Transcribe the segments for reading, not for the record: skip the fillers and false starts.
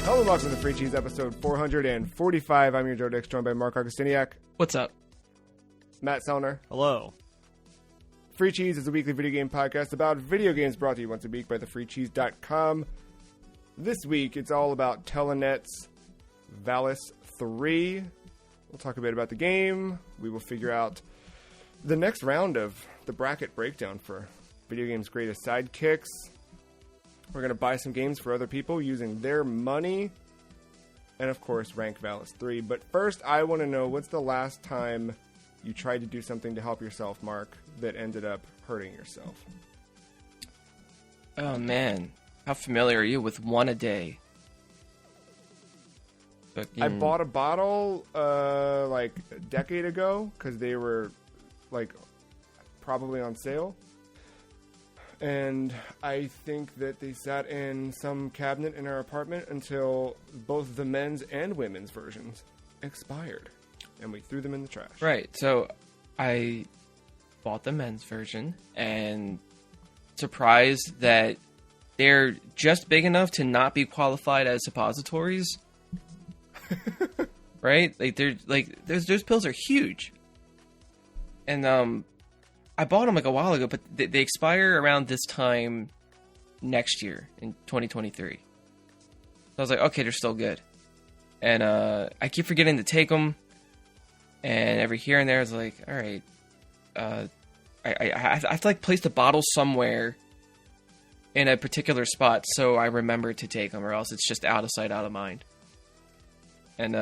Hello and welcome to the Free Cheese episode 445. I'm your Joe Dix, joined by Mark Augustiniak. What's up? Matt Sellner. Hello. Free Cheese is a weekly video game podcast about video games brought to you once a week by thefreecheese.com. This week, it's all about Telenet's Valis 3. We'll talk a bit about the game. We will figure out the next round of the bracket breakdown for video games' greatest sidekicks. We're going to buy some games for other people using their money. And, of course, rank Valis 3. But first, I want to know, what's the last time you tried to do something to help yourself, Mark, that ended up hurting yourself? Oh, man. How familiar are you with one a day? I bought a bottle, like, a decade ago, because they were, like, probably on sale. And I think that they sat in some cabinet in our apartment until both the men's and women's versions expired. And we threw them in the trash. Right. So I bought the men's version and surprised that they're just big enough to not be qualified as suppositories. Right? Those pills are huge. And I bought them like a while ago, but they expire around this time next year in 2023. So I was like, okay, they're still good. And I keep forgetting to take them. And every here and there, I was like, all right, I have to like place the bottle somewhere in a particular spot so I remember to take them, or else it's just out of sight, out of mind. And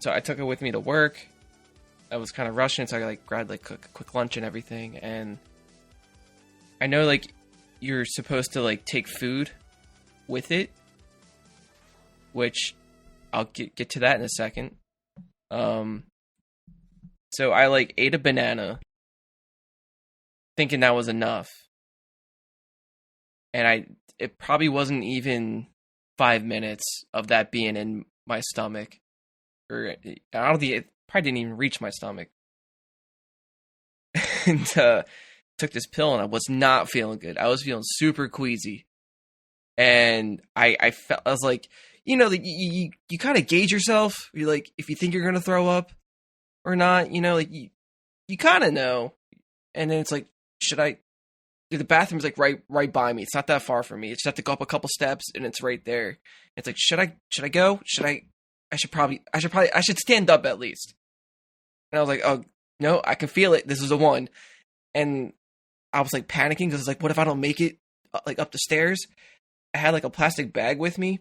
so I took it with me to work. I was kind of rushing, so I like grabbed like a quick lunch and everything. And I know like you're supposed to like take food with it, which I'll get to that in a second. So I like ate a banana, thinking that was enough, and it probably wasn't even 5 minutes of that being in my stomach, or I don't think it probably didn't even reach my stomach. And took this pill, and I was not feeling good. I was feeling super queasy, and I was like, you know, you kind of gauge yourself. You like if you think you're gonna throw up or not, you know, like you kind of know. And then it's like, should I? The bathroom's like right by me. It's not that far from me. I just have to go up a couple steps, and it's right there. It's like, should I go? I should stand up at least. And I was like, oh no, I can feel it. This is a 1. And I was like panicking because it's like, what if I don't make it like up the stairs? I had like a plastic bag with me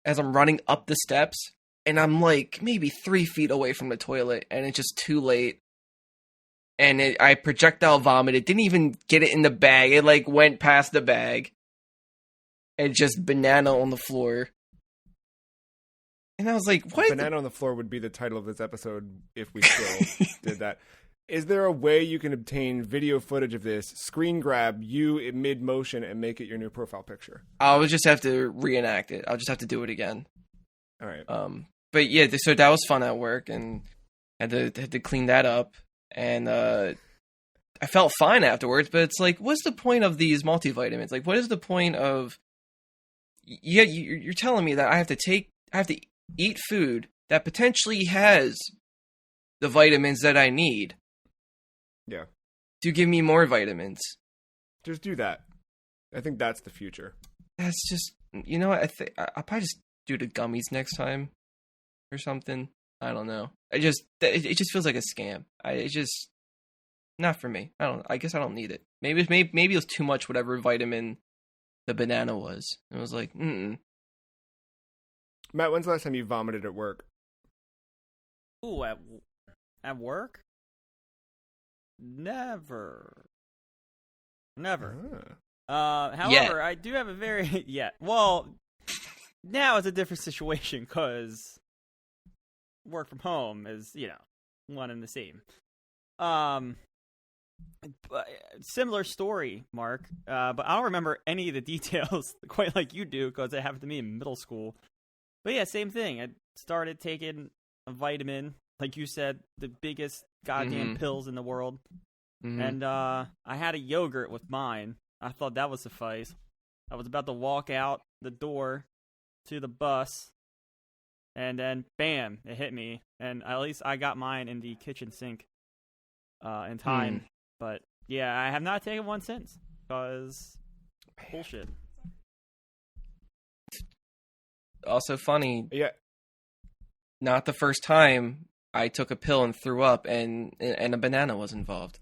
as I'm running up the steps, and I'm like maybe 3 feet away from the toilet, and it's just too late. And I projectile vomited. Didn't even get it in the bag. It like went past the bag, and just banana on the floor. And I was like, what? Banana on the floor would be the title of this episode if we still did that. Is there a way you can obtain video footage of this, screen grab you in mid-motion, and make it your new profile picture? I'll just have to reenact it. I'll just have to do it again. All right. But yeah, so that was fun at work, and had to clean that up. And I felt fine afterwards, but it's like, what's the point of these multivitamins? Like, what is the point of... Yeah, you're telling me that I have to eat food that potentially has the vitamins that I need. Yeah. To give me more vitamins. Just do that. I think that's the future. That's just, you know what, I'll probably just do the gummies next time or something. I don't know. It just feels like a scam. It's just not for me. I guess I don't need it. Maybe it was too much whatever vitamin the banana was. It was like, Matt, when's the last time you vomited at work? Ooh, at work? Never. However, I do have a very... Yeah. Well, now it's a different situation because work from home is, you know, one and the same. Similar story, Mark. But I don't remember any of the details quite like you do because it happened to me in middle school. But yeah, same thing. I started taking a vitamin, like you said, the biggest goddamn pills in the world. Mm-hmm. And I had a yogurt with mine. I thought that would suffice. I was about to walk out the door to the bus, and then bam, it hit me. And at least I got mine in the kitchen sink in time. But yeah, I have not taken one since because bullshit. Also funny. Yeah. Not the first time I took a pill and threw up, and a banana was involved.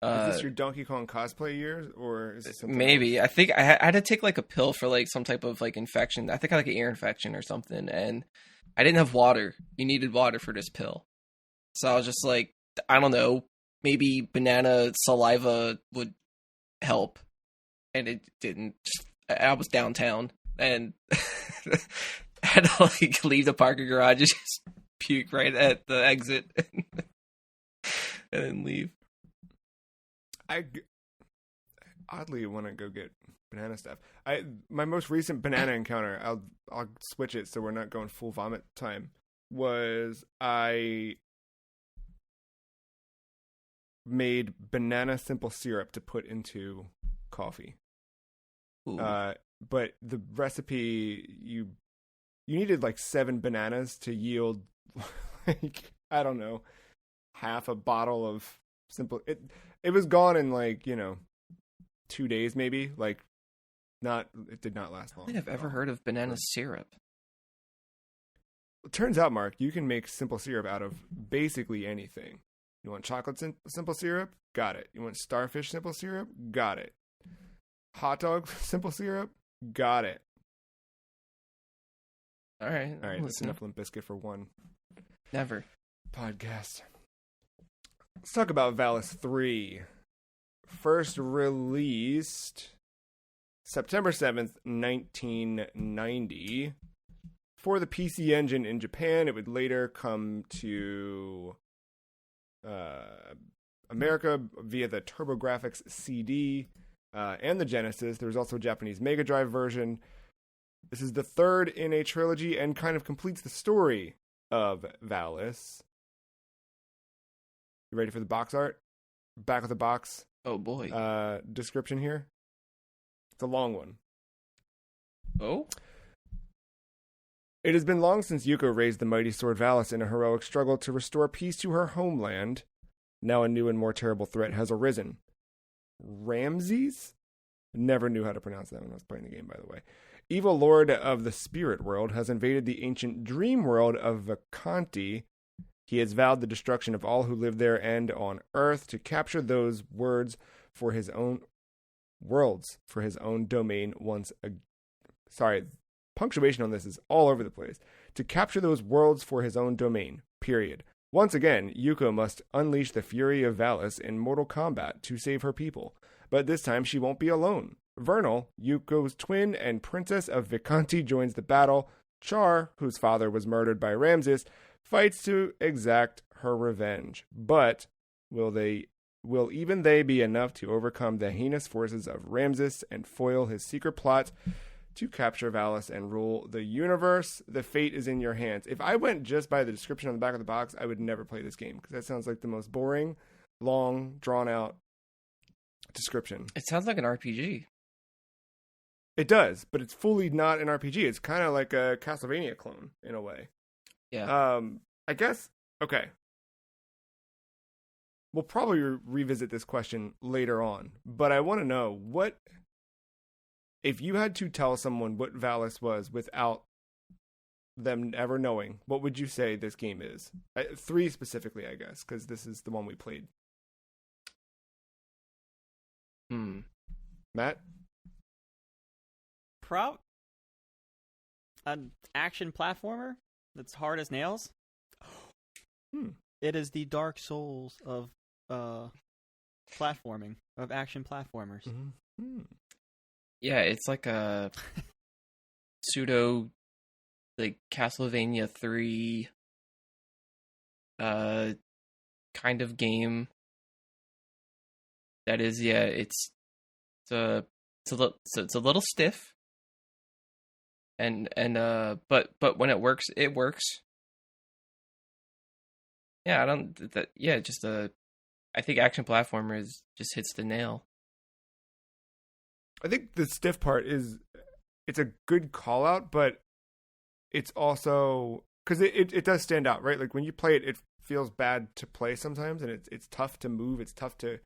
Is this your Donkey Kong cosplay years, or is it something Maybe. else? I think I had to take like a pill for like some type of like infection. I think I had like an ear infection or something, and I didn't have water. You needed water for this pill. So I was just like, I don't know, maybe banana saliva would help. And it didn't. I was downtown and had to like leave the parking garage and just puke right at the exit and then leave. I oddly want to go get banana stuff. My most recent banana encounter, I'll switch it so we're not going full vomit time, was I made banana simple syrup to put into coffee. But the recipe, you needed like 7 bananas to yield like, I don't know, half a bottle of simple. It was gone in like, 2 days maybe. Like, it did not last long. I don't think I've ever heard of banana syrup. It turns out, Mark, you can make simple syrup out of basically anything. You want chocolate simple syrup? Got it. You want starfish simple syrup? Got it. Hot dog simple syrup? Got it. All right. That's enough Limp Bizkit for one Never. podcast. Let's talk about Valis 3. First released September 7th, 1990. For the PC Engine in Japan, it would later come to America via the TurboGrafx CD and the Genesis. There's also a Japanese Mega Drive version. This is the third in a trilogy and kind of completes the story of Valis. You ready for the box art? Back of the box. Oh boy. Description here. It's a long one. Oh? It has been long since Yuko raised the mighty sword Valis in a heroic struggle to restore peace to her homeland. Now a new and more terrible threat has arisen. Ramses? Never knew how to pronounce that when I was playing the game, by the way. Evil lord of the spirit world has invaded the ancient dream world of Vacanti. He has vowed the destruction of all who live there and on Earth to capture those worlds for his own domain once again. Sorry, punctuation on this is all over the place. To capture those worlds for his own domain, period. Once again, Yuko must unleash the fury of Valis in mortal combat to save her people. But this time she won't be alone. Vernal, Yuko's twin and princess of Vicanti, joins the battle. Char, whose father was murdered by Ramses, fights to exact her revenge. But will even they be enough to overcome the heinous forces of Ramses and foil his secret plot to capture Valis and rule the universe? The fate is in your hands. If I went just by the description on the back of the box, I would never play this game because that sounds like the most boring, long, drawn-out description. It sounds like an RPG. It does, but it's fully not an RPG. It's kind of like a Castlevania clone in a way. Yeah. I guess, okay. We'll probably revisit this question later on, but I want to know if you had to tell someone what Valis was without them ever knowing, what would you say this game is? 3 specifically, I guess, because this is the one we played. Matt? An action platformer that's hard as nails. It is the Dark Souls of platforming, of action platformers. Mm-hmm. Yeah, it's like a pseudo, like Castlevania 3 kind of game. That is, yeah, it's a little stiff. But when it works, it works. Yeah, I think action platformer just hits the nail. I think the stiff part is it's a good call out, but it's also because it does stand out, right? Like when you play it, it feels bad to play sometimes, and it's tough to move, it's tough to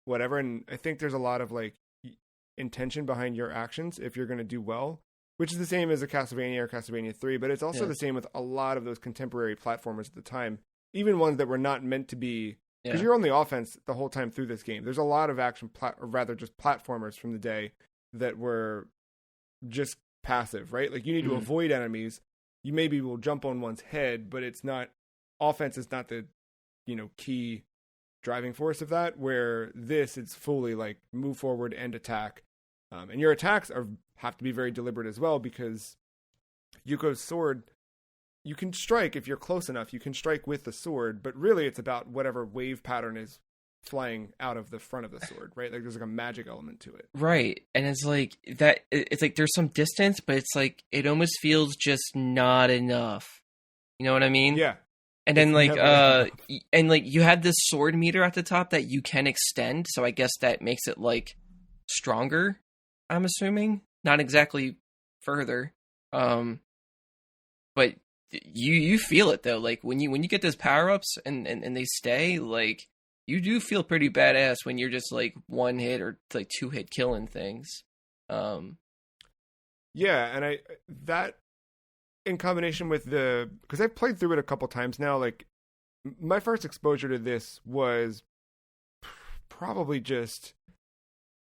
whatever. And I think there's a lot of like intention behind your actions if you're going to do well, which is the same as a Castlevania or Castlevania 3, but it's also the same with a lot of those contemporary platformers at the time, even ones that were not meant to be, because you're on the offense the whole time through this game. There's a lot of action, or rather just platformers from the day that were just passive, right? Like you need to avoid enemies. You maybe will jump on one's head, but it's not, offense is not the, key driving force of that, where this, it's fully like move forward and attack. And your attacks have to be very deliberate as well, because Yuko's sword, you can strike if you're close enough. You can strike with the sword, but really it's about whatever wave pattern is flying out of the front of the sword, right? Like there's like a magic element to it. Right. And it's like that, it's like there's some distance, but it's like it almost feels just not enough. You know what I mean? Yeah. And then and like you had this sword meter at the top that you can extend, so I guess that makes it like stronger, I'm assuming. Not exactly further. But you feel it though. Like when you get those power-ups and they stay, like you do feel pretty badass when you're just like one hit or like two hit killing things. Yeah, and that in combination with because I've played through it a couple times now, like my first exposure to this was probably just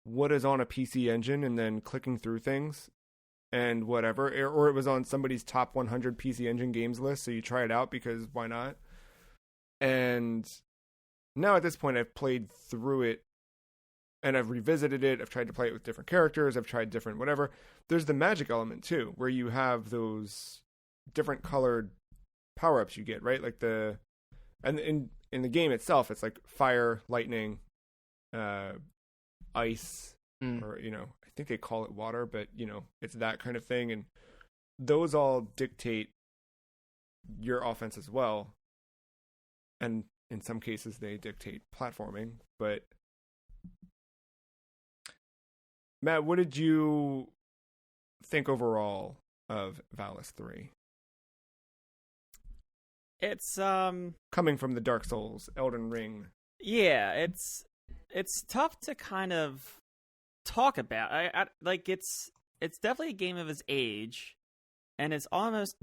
what is on a PC engine and then clicking through things and whatever, or it was on somebody's top 100 PC engine games list, so you try it out because why not? And now at this point I've played through it and I've revisited it. I've tried to play it with different characters. I've tried different whatever. There's the magic element too, where you have those different colored power-ups you get, right? Like and in the game itself, it's like fire, lightning, ice, or, I think they call it water, but, it's that kind of thing. And those all dictate your offense as well. And in some cases, they dictate platforming. But, Matt, what did you think overall of Valis 3? It's coming from the Dark Souls, Elden Ring. Yeah, it's tough to kind of talk about. I like it's definitely a game of its age, and it's almost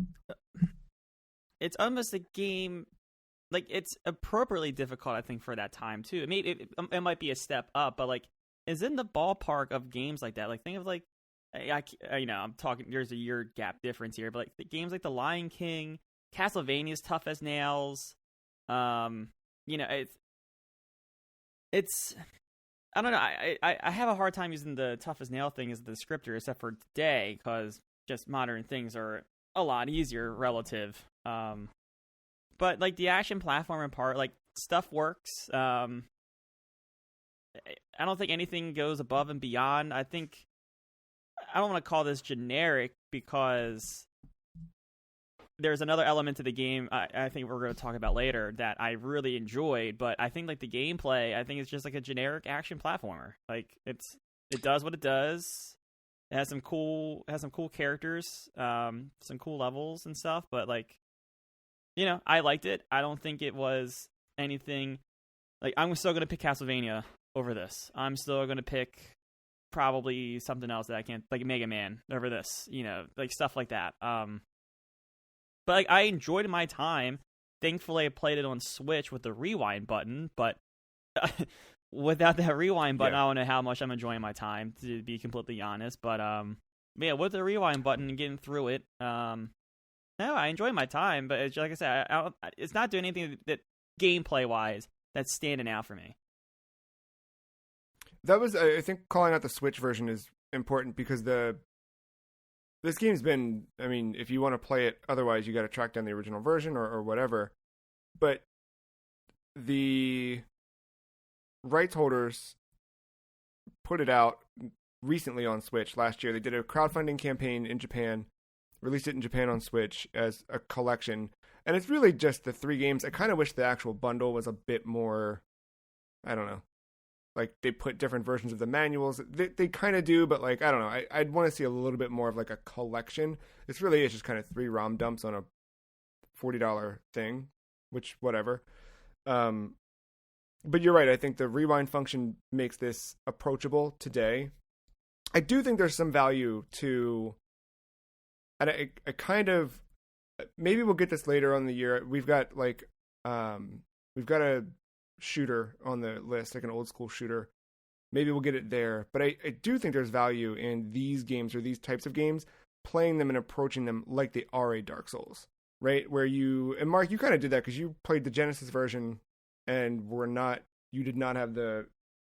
a game, like it's appropriately difficult, I think, for that time too. It might be a step up, but like is in the ballpark of games like that. Like think of like I'm talking. There's a year gap difference here, but like the games like The Lion King, Castlevania's tough as nails. It's I don't know. I have a hard time using the tough as nail thing as the descriptor, except for today, because just modern things are a lot easier relative. But like the action platform part, like stuff works. I don't think anything goes above and beyond. I don't want to call this generic because there's another element to the game I think we're going to talk about later that I really enjoyed, but I think like the gameplay, I think it's just like a generic action platformer. Like it does what it does. It has some cool characters, some cool levels and stuff, but like, I liked it. I don't think it was anything like I'm still going to pick Castlevania over this. I'm still going to pick probably something else that I can't, like Mega Man over this, like stuff like that. But like, I enjoyed my time. Thankfully, I played it on Switch with the rewind button. But without that rewind button, I don't know how much I'm enjoying my time, to be completely honest. But yeah, with the rewind button and getting through it, no, I enjoy my time. But it's, like I said, it's not doing anything that gameplay wise that's standing out for me. That was, I think, calling out the Switch version is important because this game's been, I mean, if you want to play it, otherwise you got to track down the original version or whatever. But the rights holders put it out recently on Switch last year. They did a crowdfunding campaign in Japan, released it in Japan on Switch as a collection. And it's really just the 3 games. I kind of wish the actual bundle was a bit more, I don't know, like they put different versions of the manuals. They kind of do, but like I don't know. I'd want to see a little bit more of like a collection. It's really just kind of 3 ROM dumps on a $40 thing, which whatever. But you're right. I think the rewind function makes this approachable today. I do think there's some value to, and I kind of, maybe we'll get this later on in the year. We've got a shooter on the list, like an old school shooter. Maybe we'll get it there. But I do think there's value in these games or these types of games, playing them and approaching them like they are a Dark Souls, right? Where and Mark, you kind of did that because you played the Genesis version and you did not have the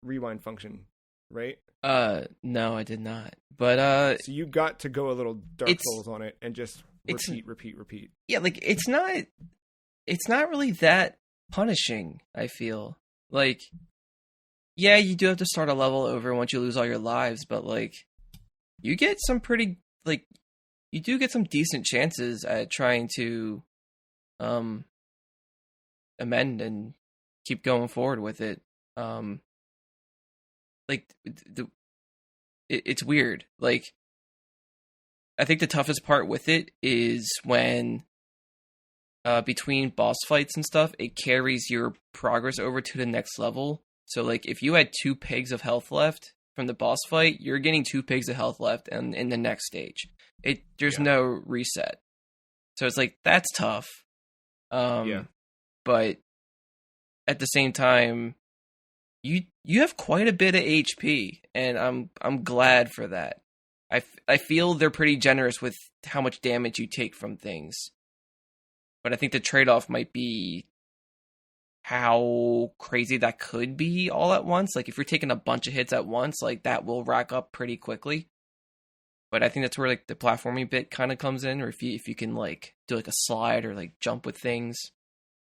rewind function, right? No, I did not. But so you got to go a little Dark Souls on it and just repeat. Yeah, like it's not really that punishing, I feel. Like, yeah, you do have to start a level over once you lose all your lives, but like you get some pretty, like, you do get some decent chances at trying to amend and keep going forward with it. Like it's weird. Like, I think the toughest part with it is when between boss fights and stuff, it carries your progress over to the next level. So like if you had 2 pigs of health left from the boss fight, you're getting 2 pigs of health left and in the next stage. There's no reset. So it's like that's tough. But at the same time, you have quite a bit of HP, and I'm glad for that. I feel they're pretty generous with how much damage you take from things. But I think the trade-off might be how crazy that could be all at once. Like if you're taking a bunch of hits at once, like that will rack up pretty quickly. But I think that's where like the platforming bit kind of comes in, or if you can like do like a slide or like jump with things.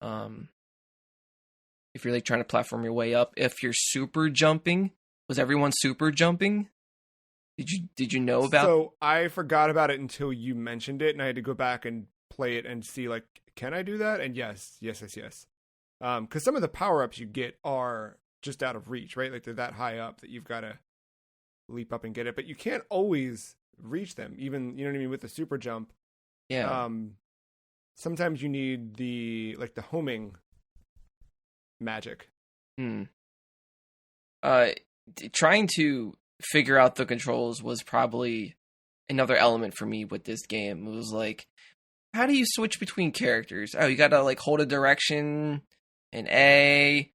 If you're like trying to platform your way up, if you're super jumping, was everyone super jumping? Did you know about? So I forgot about it until you mentioned it, and I had to go back and play it and see like, can I do that? And yes. Because some of the power ups you get are just out of reach, right? Like they're that high up that you've got to leap up and get it, but you can't always reach them. Even, you know what I mean, with the super jump. Yeah. Sometimes you need the homing magic. Trying to figure out the controls was probably another element for me with this game. It was like, how do you switch between characters? Oh, you gotta like hold a direction and A.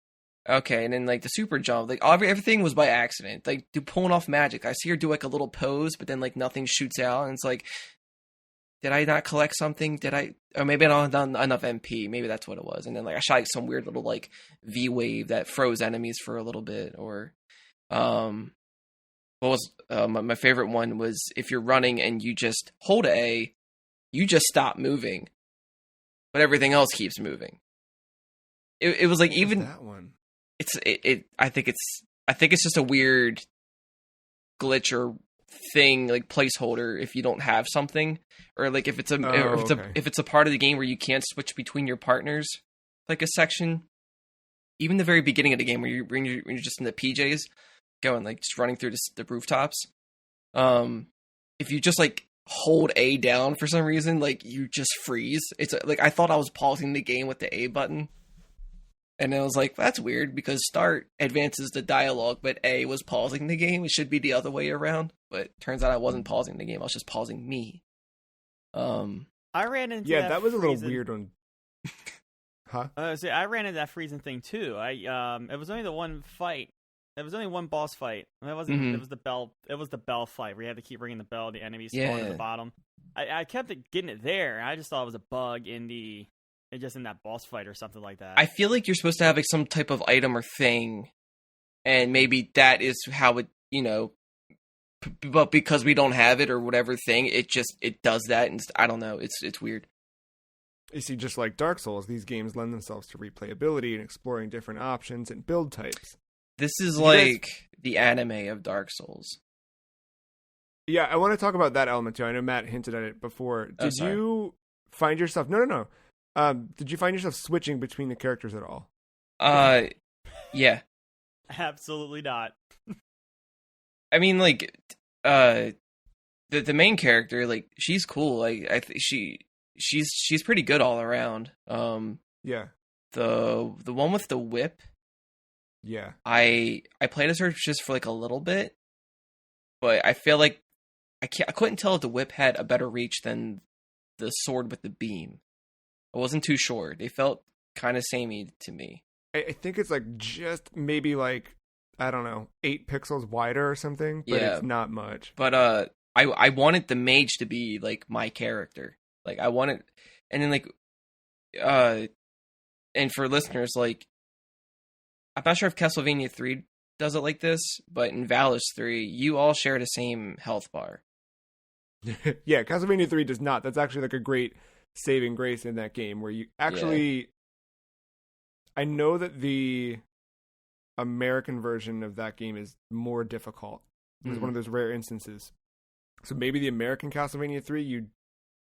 Okay, and then like the super jump, like everything was by accident. Like pulling off magic. I see her do like a little pose, but then like nothing shoots out, and it's like, did I not collect something? Or maybe I don't have done enough MP. Maybe that's what it was. And then like I shot like some weird little like V wave that froze enemies for a little bit. Or what was my favorite one was if you're running and you just hold A, you just stop moving, but everything else keeps moving. It was like even that one. I think it's just a weird glitch or thing, like placeholder if you don't have something, or like if it's a part of the game where you can't switch between your partners, like a section. Even the very beginning of the game where you're just in the PJs going like just running through the rooftops. If you just like hold A down for some reason, like you just freeze. It's like I thought I was pausing the game with the A button. And I was like, that's weird because start advances the dialogue, but A was pausing the game. It should be the other way around. But turns out I wasn't pausing the game. I was just pausing me. I ran into that was a little weird on. Huh? I ran into that freezing thing too. It was only the one fight. It was only one boss fight. It wasn't. It was the bell. It was the bell fight where you had to keep ringing the bell. The enemies spawned at the bottom. I kept getting it there. I just thought it was a bug in that boss fight or something like that. I feel like you're supposed to have like some type of item or thing, and maybe that is how it, but because we don't have it or whatever thing, it does that, and I don't know. It's weird. You see, just like Dark Souls, these games lend themselves to replayability and exploring different options and build types. This is like the anime of Dark Souls. Yeah, I want to talk about that element too. I know Matt hinted at it before. Did you find yourself? No. Did you find yourself switching between the characters at all? Yeah. Absolutely not. I mean, like, the main character, like, she's cool. Like, she's pretty good all around. Yeah. The one with the whip, Yeah. I played as her just for like a little bit, but I feel like I couldn't tell if the whip had a better reach than the sword with the beam. I wasn't too sure. They felt kind of samey to me. I think it's like just maybe like, I don't know, 8 pixels wider or something, but Yeah. it's not much. But I wanted the mage to be like my character. Like I wanted, and then like and for listeners, like I'm not sure if Castlevania 3 does it like this, but in Valis 3, you all share the same health bar. Yeah, Castlevania 3 does not. That's actually like a great saving grace in that game where you actually... I know that the American version of that game is more difficult. It's one of those rare instances. So maybe the American Castlevania 3,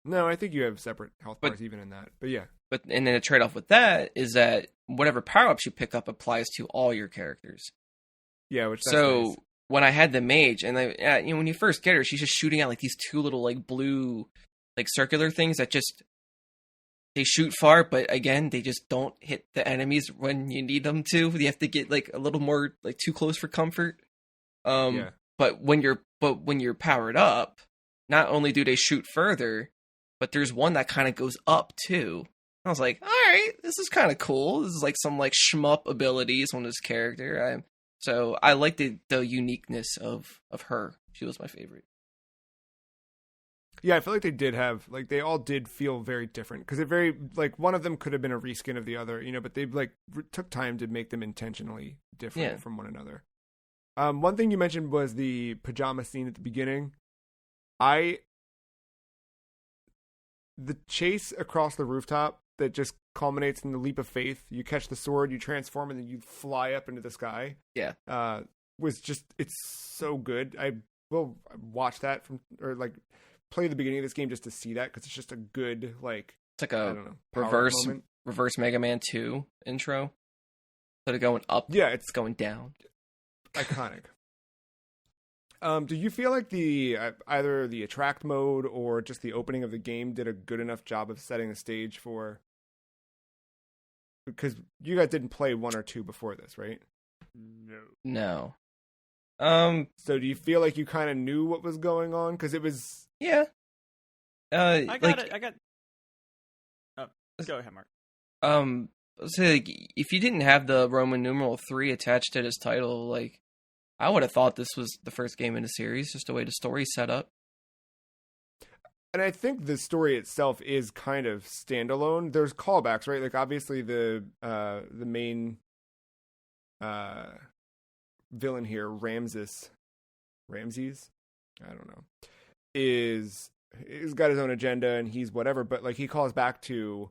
No, I think you have separate health bars even in that. But yeah. And then the trade-off with that is that whatever power-ups you pick up applies to all your characters. Yeah, which that's so nice. When I had the mage, and when you first get her, she's just shooting out like these 2 little like blue, like circular things that just they shoot far, but again, they just don't hit the enemies when you need them to. You have to get like a little more like too close for comfort. Yeah. But when you're powered up, not only do they shoot further, but there's one that kind of goes up too. I was like, all right, this is kind of cool. This is like some like shmup abilities on this character. So I like the uniqueness of her. She was my favorite. Yeah, I feel like they did have, like, they all did feel very different. Because it very, like, one of them could have been a reskin of the other, but they, like, took time to make them intentionally different from one another. One thing you mentioned was the pajama scene at the beginning. The chase across the rooftop that just culminates in the leap of faith. You catch the sword, you transform, and then you fly up into the sky. Yeah. Was just, it's so good. I will watch that play the beginning of this game just to see that, because it's just a good, like, it's like a I don't know, reverse Mega Man 2 intro. Instead of going up, it's going down. Iconic. Do you feel like either the attract mode or just the opening of the game did a good enough job of setting the stage for? Because you guys didn't play 1 or 2 before this, right? No. So do you feel like you kind of knew what was going on? Because it was... Yeah. I got it. Oh, go ahead, Mark. So like, if you didn't have the Roman numeral 3 attached to this title, like, I would have thought this was the first game in the series, just the way the story's set up. And I think the story itself is kind of standalone. There's callbacks, right? Like, obviously the main villain here, Ramses, I don't know, is got his own agenda and he's whatever, but like he calls back to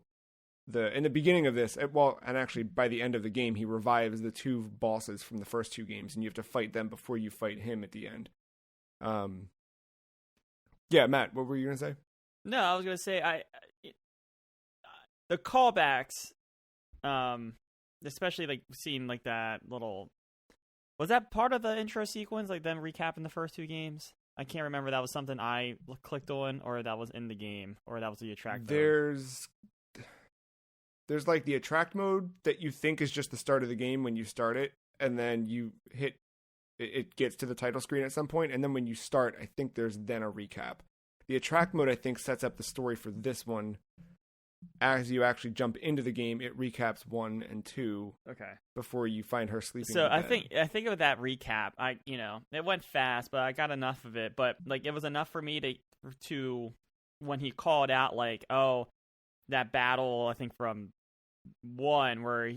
in the beginning of this, and actually by the end of the game, he revives the 2 bosses from the first 2 games, and you have to fight them before you fight him at the end. Yeah, Matt, what were you gonna say? No, I was gonna say the callbacks, especially like seeing like that little. Was that part of the intro sequence, like them recapping the first 2 games? I can't remember. That was something I clicked on, or that was in the game, or that was the attract mode. There's like the attract mode that you think is just the start of the game when you start it, and then you hit it gets to the title screen at some point, and then when you start, I think there's then a recap. The attract mode, I think, sets up the story for this one. As you actually jump into the game, it recaps 1 and 2. Okay. Before you find her sleeping. So in bed. I think of that recap. It went fast, but I got enough of it. But like, it was enough for me to when he called out, like, oh, that battle, I think from 1 where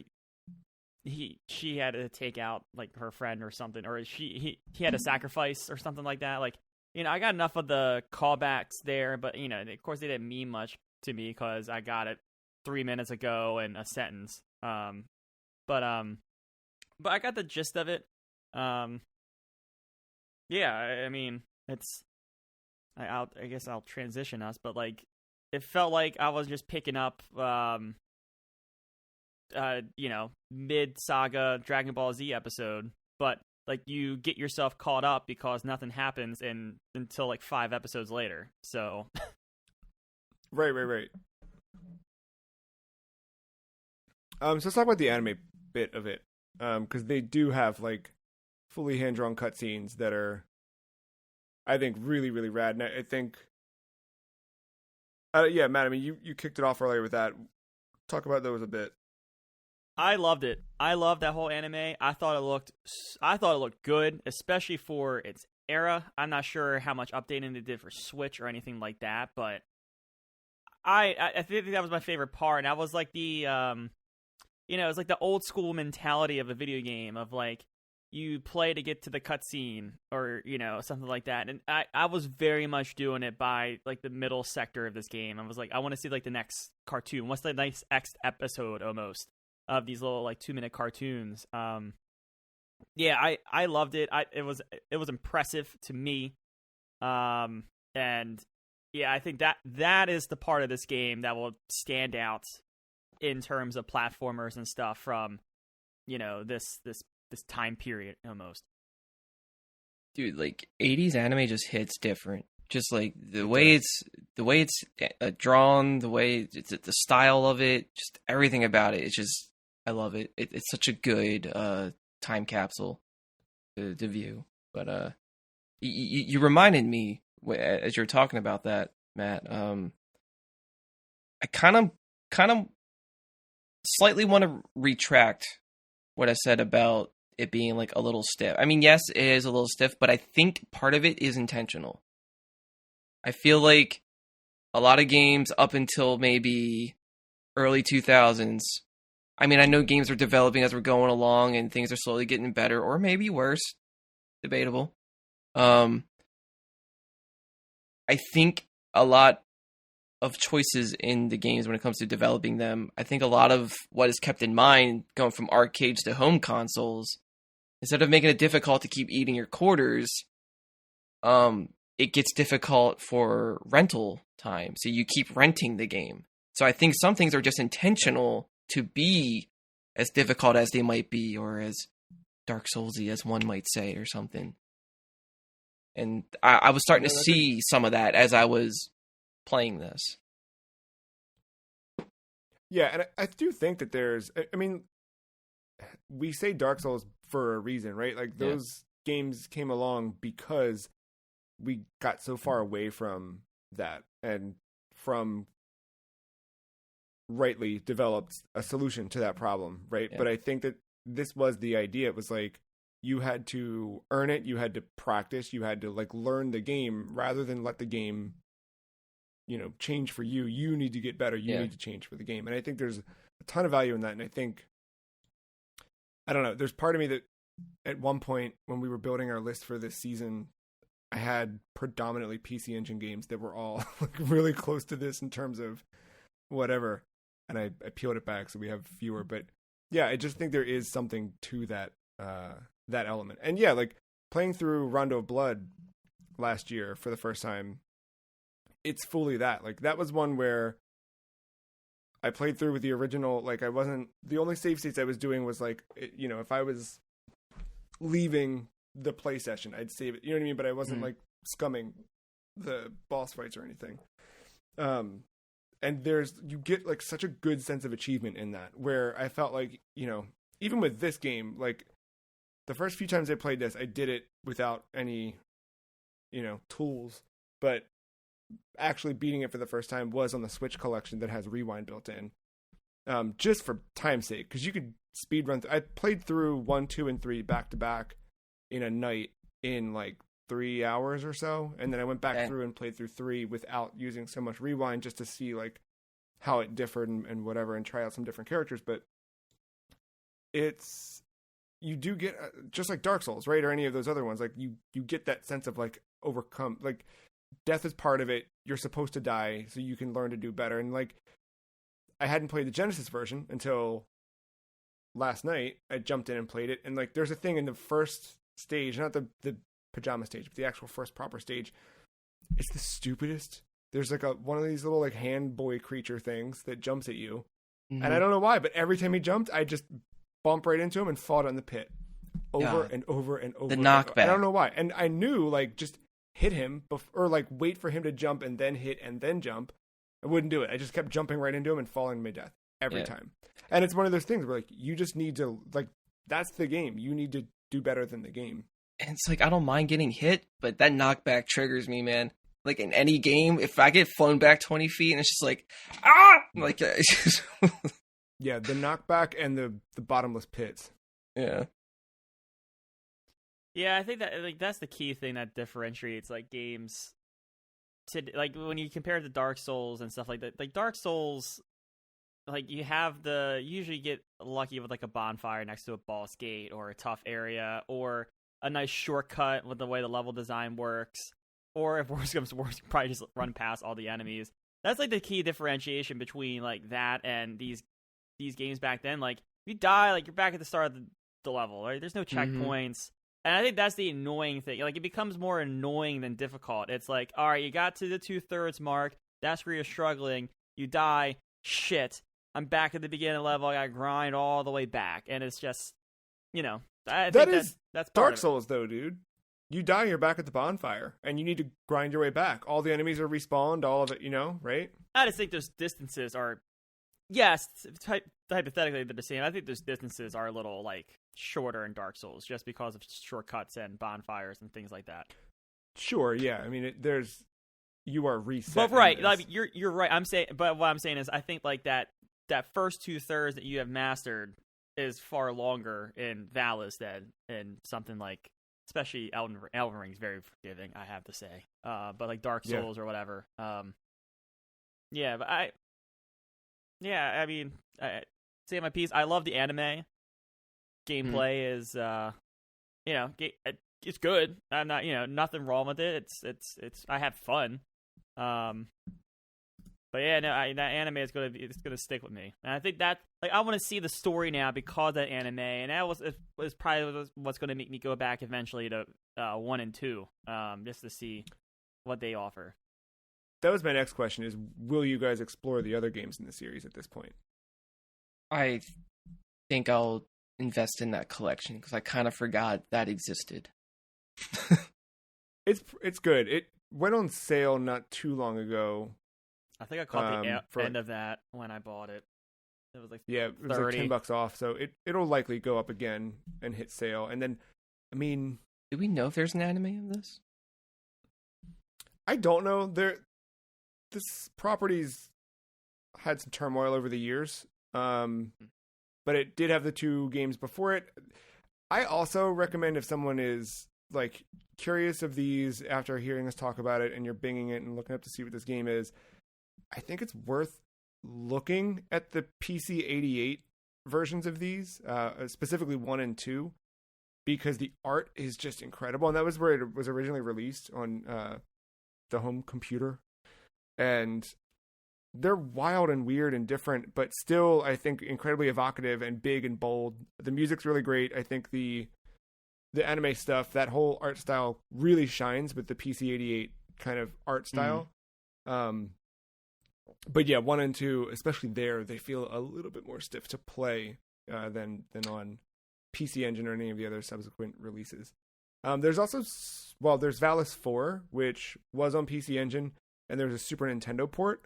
she had to take out like her friend or something, or he had to sacrifice or something like that. Like, I got enough of the callbacks there, but of course they didn't mean much to me because I got it 3 minutes ago in a sentence. But I got the gist of it. Yeah, I mean, it's. I guess I'll transition us, but like, it felt like I was just picking up, mid saga Dragon Ball Z episode but like you get yourself caught up because nothing happens until like 5 episodes later. So right. So let's talk about the anime bit of it, because they do have like fully hand-drawn cutscenes that are, I think, really, really rad. And I think, yeah, Matt, I mean, you kicked it off earlier with that. Talk about those a bit. I loved it. I loved that whole anime. I thought it looked good, especially for its era. I'm not sure how much updating they did for Switch or anything like that, but I think that was my favorite part. And that was like the it's like the old school mentality of a video game of like you play to get to the cutscene or something like that. And I was very much doing it by like the middle sector of this game. I was like, I want to see like the next cartoon. What's the next episode almost of these little like 2-minute cartoons. Yeah, I loved it. It was impressive to me. And yeah, I think that is the part of this game that will stand out in terms of platformers and stuff from this time period almost. Dude, like 80s anime just hits different. Just like the way it's drawn, the way the style of it, just everything about it. It's just, I love it. It's such a good time capsule to view. But you reminded me as you were talking about that, Matt. I kind of slightly want to retract what I said about it being like a little stiff. I mean, yes, it is a little stiff, but I think part of it is intentional. I feel like a lot of games up until maybe early 2000s, I mean, I know games are developing as we're going along and things are slowly getting better or maybe worse. Debatable. I think a lot of choices in the games when it comes to developing them, I think a lot of what is kept in mind going from arcades to home consoles, instead of making it difficult to keep eating your quarters, it gets difficult for rental time. So you keep renting the game. So I think some things are just intentional to be as difficult as they might be, or as Dark Soulsy as one might say, or something. And I was starting to see some of that as I was playing this. Yeah, and I do think that there's, I mean, we say Dark Souls for a reason, right? Like those games came along because we got so far away from that and from rightly developed a solution to that problem, right? But I think that this was the idea. It was like you had to earn it, you had to practice, you had to like learn the game rather than let the game change for you. You need to get better, you need to change for the game. And I think there's a ton of value in that. And I think, I don't know, there's part of me that at one point when we were building our list for this season, I had predominantly PC Engine games that were all like really close to this in terms of whatever. And I peeled it back so we have fewer. But yeah, I just think there is something to that that element. And yeah, like playing through Rondo of Blood last year for the first time, it's fully that. Like that was one where I played through with the original, like I wasn't, the only save states I was doing was like, if I was leaving the play session, I'd save it, you know what I mean? But I wasn't like scumming the boss fights or anything. And you get like such a good sense of achievement in that, where I felt like, even with this game, like the first few times I played this, I did it without any, tools, but actually beating it for the first time was on the Switch collection that has Rewind built in, just for time's sake, because you could speed run. I played through 1, 2, and 3 back to back in a night in like 3 hours or so, and then I went back through and played through 3 without using so much Rewind, just to see like how it differed and whatever, and try out some different characters. But you do get, just like Dark Souls, right, or any of those other ones, like you get that sense of like overcome, like death is part of it. You're supposed to die so you can learn to do better. And like I hadn't played the Genesis version until last night. I jumped in and played it, and like there's a thing in the first stage, not the pajama stage, but the actual first proper stage. It's the stupidest. There's like one of these little like hand boy creature things that jumps at you, and I don't know why, but every time he jumped, I just bump right into him and fall down the pit. over Yeah. and over and over. The and knockback. I don't know why. And I knew, like, just hit him, or like wait for him to jump and then hit and then jump. I wouldn't do it. I just kept jumping right into him and falling to my death every time. And it's one of those things where, like, you just need to, like, that's the game. You need to do better than the game. And it's like, I don't mind getting hit, but that knockback triggers me, man. Like, in any game, if I get flown back 20 feet and it's just like, ah! Like, it's just... Yeah, the knockback and the bottomless pits. Yeah. Yeah, I think that like that's the key thing that differentiates like games to like when you compare it to Dark Souls and stuff like that. Like Dark Souls, like you usually get lucky with like a bonfire next to a boss gate or a tough area or a nice shortcut with the way the level design works. Or if worse comes to worse, you can probably just run past all the enemies. That's like the key differentiation between like that and these games back then. Like if you die, like you're back at the start of the level, right? There's no checkpoints. And I think that's the annoying thing. Like, it becomes more annoying than difficult. It's like, all right, you got to the 2/3 mark. That's where you're struggling. You die. Shit. I'm back at the beginning of the level. I got to grind all the way back. And it's just, you know, I think that's part Dark of it. Souls, though, dude. You die, you're back at the bonfire, and you need to grind your way back. All the enemies are respawned, all of it, you know, right? I just think those distances are, yes, hypothetically they're the same. I think those distances are a little, like, shorter in Dark Souls just because of shortcuts and bonfires and things like that. Sure, yeah. I mean, you are reset. But right, like, you're right. But what I'm saying is, I think like that first 2/3 that you have mastered is far longer in Valis than in something like, especially Elden Ring is very forgiving, I have to say. But like Dark Souls or whatever. I mean, say my piece. I love the anime. Gameplay is, it's good. I'm not, nothing wrong with it. It's. I have fun. But yeah, no, that anime is gonna stick with me, and I think that like I want to see the story now because of that anime, and that was probably what's gonna make me go back eventually to 1 and 2, just to see what they offer. That was my next question: is will you guys explore the other games in the series at this point? I think I'll invest in that collection because I kind of forgot that existed. It's good. It went on sale not too long ago. I think I caught the end of that when I bought it. It was like it was like $10 off, so it'll likely go up again and hit sale. And then, I mean, do we know if there's an anime of this? I don't know. This property's had some turmoil over the years, but it did have the 2 games before it. I also recommend if someone is like curious of these after hearing us talk about it, and you're binging it and looking up to see what this game is. I think it's worth looking at the PC 88 versions of these, specifically 1 and 2, because the art is just incredible. And that was where it was originally released on the home computer. And they're wild and weird and different, but still, I think, incredibly evocative and big and bold. The music's really great. I think the anime stuff, that whole art style really shines with the PC 88 kind of art style. But yeah, 1 and 2, especially there, they feel a little bit more stiff to play than on PC Engine or any of the other subsequent releases. There's also, there's Valis 4, which was on PC Engine, and there's a Super Nintendo port,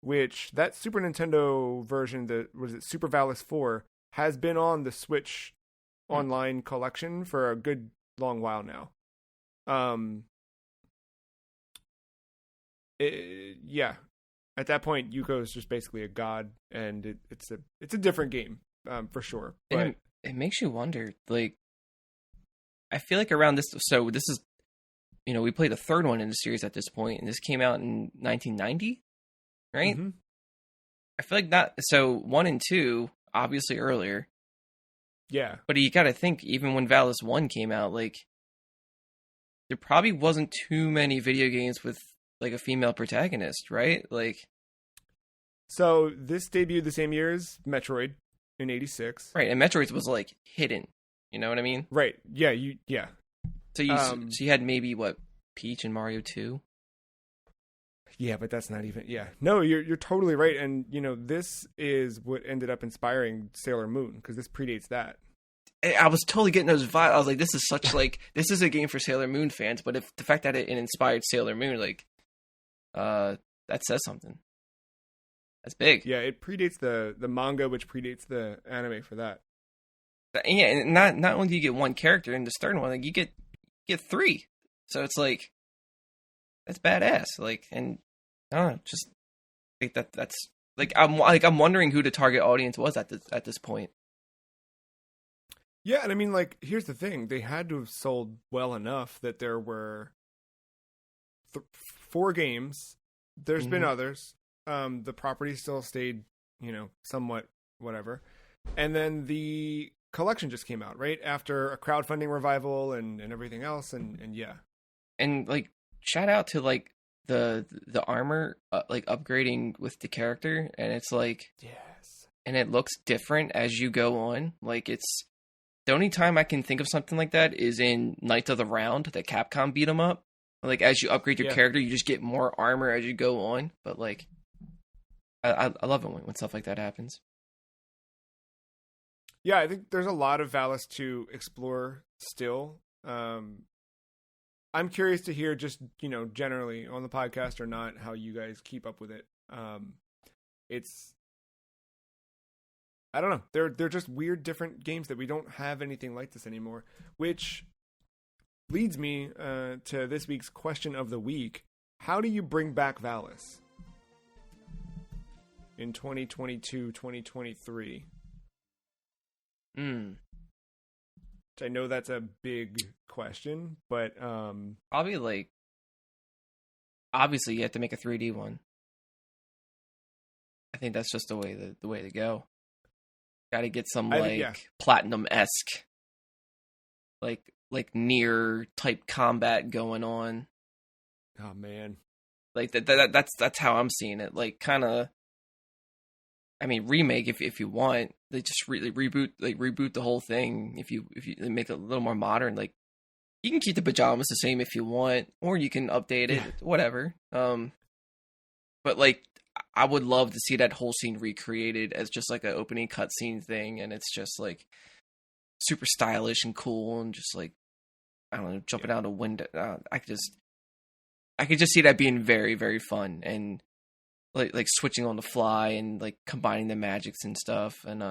which that Super Nintendo version, Super Valis 4, has been on the Switch Online collection for a good long while now. At that point, Yuko is just basically a god, and it's a different game, for sure. But it makes you wonder, like, I feel like around this, so this is, we played the 3rd one in the series at this point, and this came out in 1990, right? Mm-hmm. I feel like that, so 1 and 2, obviously earlier. Yeah. But you gotta think, even when Valis 1 came out, like, there probably wasn't too many video games with like a female protagonist, right? Like, so this debuted the same year as Metroid in '86, right? And Metroid was like hidden, you know what I mean? Right? Yeah. So you had maybe what, Peach and Mario 2? Yeah, but that's not even. Yeah, no, you're totally right, and this is what ended up inspiring Sailor Moon because this predates that. I was totally getting those vibes. I was like, this is such like this is a game for Sailor Moon fans. But if the fact that it inspired Sailor Moon, like, that says something. That's big. Yeah, it predates the manga, which predates the anime for that. Yeah, and not only do you get one character in this third one, like you get three. So it's like that's badass. Like, and I don't know, just think that's like I'm wondering who the target audience was at this point. Yeah, and I mean, like, here's the thing: they had to have sold well enough that there were 4 games. There's been others. The property still stayed, somewhat whatever, and then the collection just came out right after a crowdfunding revival and everything else, and yeah, and like shout out to like the armor like upgrading with the character, and it's like yes, and it looks different as you go on. Like it's the only time I can think of something like that is in Knights of the Round, that Capcom beat 'em up. Like as you upgrade your character, you just get more armor as you go on. But like, I love it when stuff like that happens. Yeah, I think there's a lot of Valis to explore still. I'm curious to hear just, generally on the podcast or not, how you guys keep up with it. I don't know. They're just weird, different games that we don't have anything like this anymore, which leads me to this week's question of the week. How do you bring back Valis in 2022, 2023? I know that's a big question, but probably like obviously you have to make a 3D one. I think that's just the way to go. Got to get some platinum-esque, like near type combat going on. Oh man, like that's how I'm seeing it. Like kind of. I mean, remake if you want. They just really reboot the whole thing. If you make it a little more modern, like you can keep the pajamas the same if you want, or you can update it, whatever. But like I would love to see that whole scene recreated as just like an opening cutscene thing, and it's just like super stylish and cool, and just like I don't know, jumping out a window. I could just see that being very, very fun and. Like switching on the fly and like combining the magics and stuff, and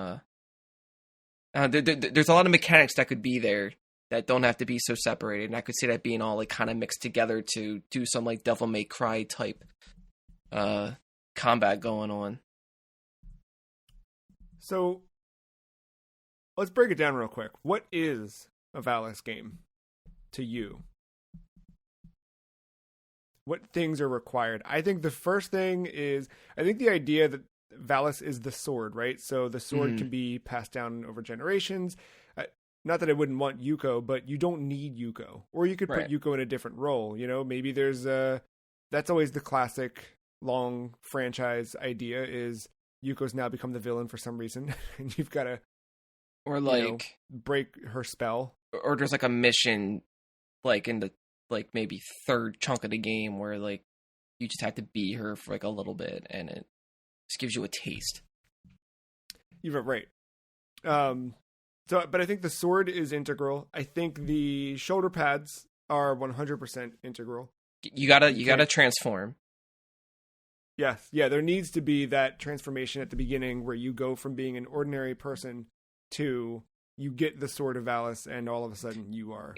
there's a lot of mechanics that could be there that don't have to be so separated, and I could see that being all like kind of mixed together to do some like Devil May Cry type combat going on. So let's break it down real quick. What is a Valis game to you? What things are required? I think the first thing is, the idea that Valis is the sword, right? So the sword can be passed down over generations. Not that I wouldn't want Yuko, but you don't need Yuko. Or you could put Yuko in a different role. Maybe there's that's always the classic long franchise idea is Yuko's now become the villain for some reason. And you've got to, or like break her spell. Or there's like a mission like in the like maybe third chunk of the game where like you just have to beat her for like a little bit and it just gives you a taste. You're right. But I think the sword is integral. I think the shoulder pads are 100% integral. You gotta transform. Yes. Yeah, there needs to be that transformation at the beginning where you go from being an ordinary person to you get the sword of Valis and all of a sudden you are...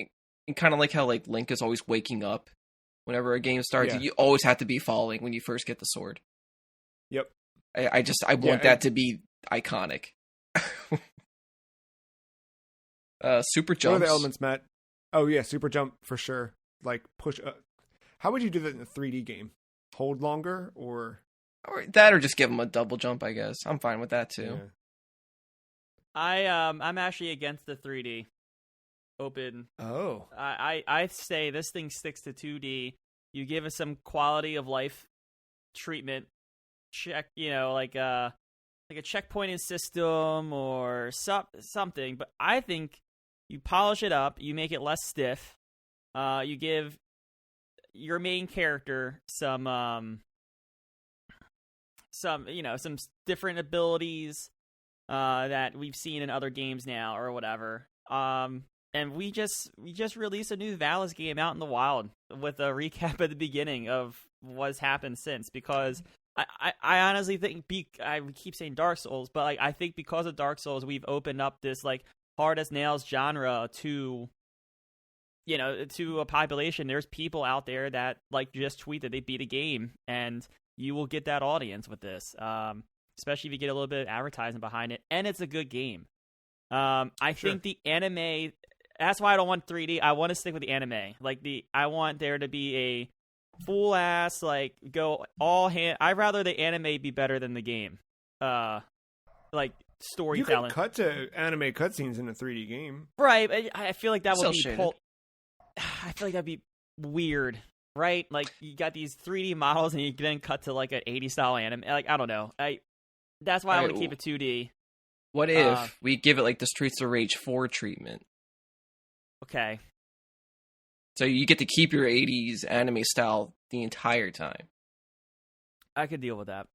And kind of like how like Link is always waking up whenever a game starts. Yeah. You always have to be falling when you first get the sword. Yep. I want that to be iconic. Super jumps. What are the elements, Matt? Oh yeah, super jump for sure. Like push. How would you do that in a 3D game? Hold longer or just give them a double jump? I guess I'm fine with that too. Yeah. I'm actually against the 3D. Open. Oh. I say this thing sticks to 2D. You give us some quality of life treatment. Check, like a checkpointing system or something. But I think you polish it up. You make it less stiff. You give your main character some different abilities that we've seen in other games now or whatever. And we just released a new Valis game out in the wild with a recap at the beginning of what's happened since. Because I honestly think I keep saying Dark Souls, but like I think because of Dark Souls, we've opened up this like hard as nails genre to a population. There's people out there that like just tweet that they beat a game, and you will get that audience with this. Especially if you get a little bit of advertising behind it, and it's a good game. I think the anime. That's why I don't want 3D. I want to stick with the anime. I want there to be a full ass go all hand. I'd rather the anime be better than the game. Storytelling. You could cut to anime cutscenes in a 3D game, right? I feel like that would be. Shaded. I feel like that'd be weird, right? Like you got these 3D models, and you then cut to like an 80s style anime. Like I don't know. That's why I would keep it 2D. What if we give it like the Streets of Rage 4 treatment? Okay. So you get to keep your 80s anime style the entire time. I could deal with that.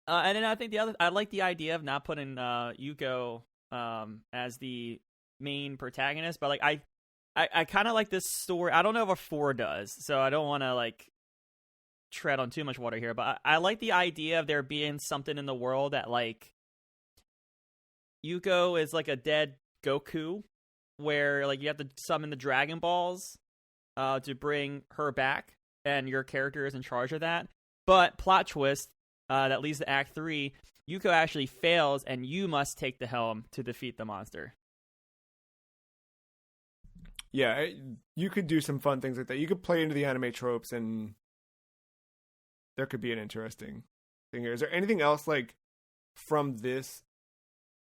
And then I think I like the idea of not putting Yuko as the main protagonist, but like I kind of like this story. I don't know if a 4 does, so I don't want to like tread on too much water here, but I like the idea of there being something in the world that like Yuko is like a dead Goku, where like you have to summon the Dragon Balls to bring her back, and your character is in charge of that. But plot twist that leads to Act 3, Yuko actually fails, and you must take the helm to defeat the monster. Yeah, you could do some fun things like that. You could play into the anime tropes, and there could be an interesting thing here. Is there anything else like from this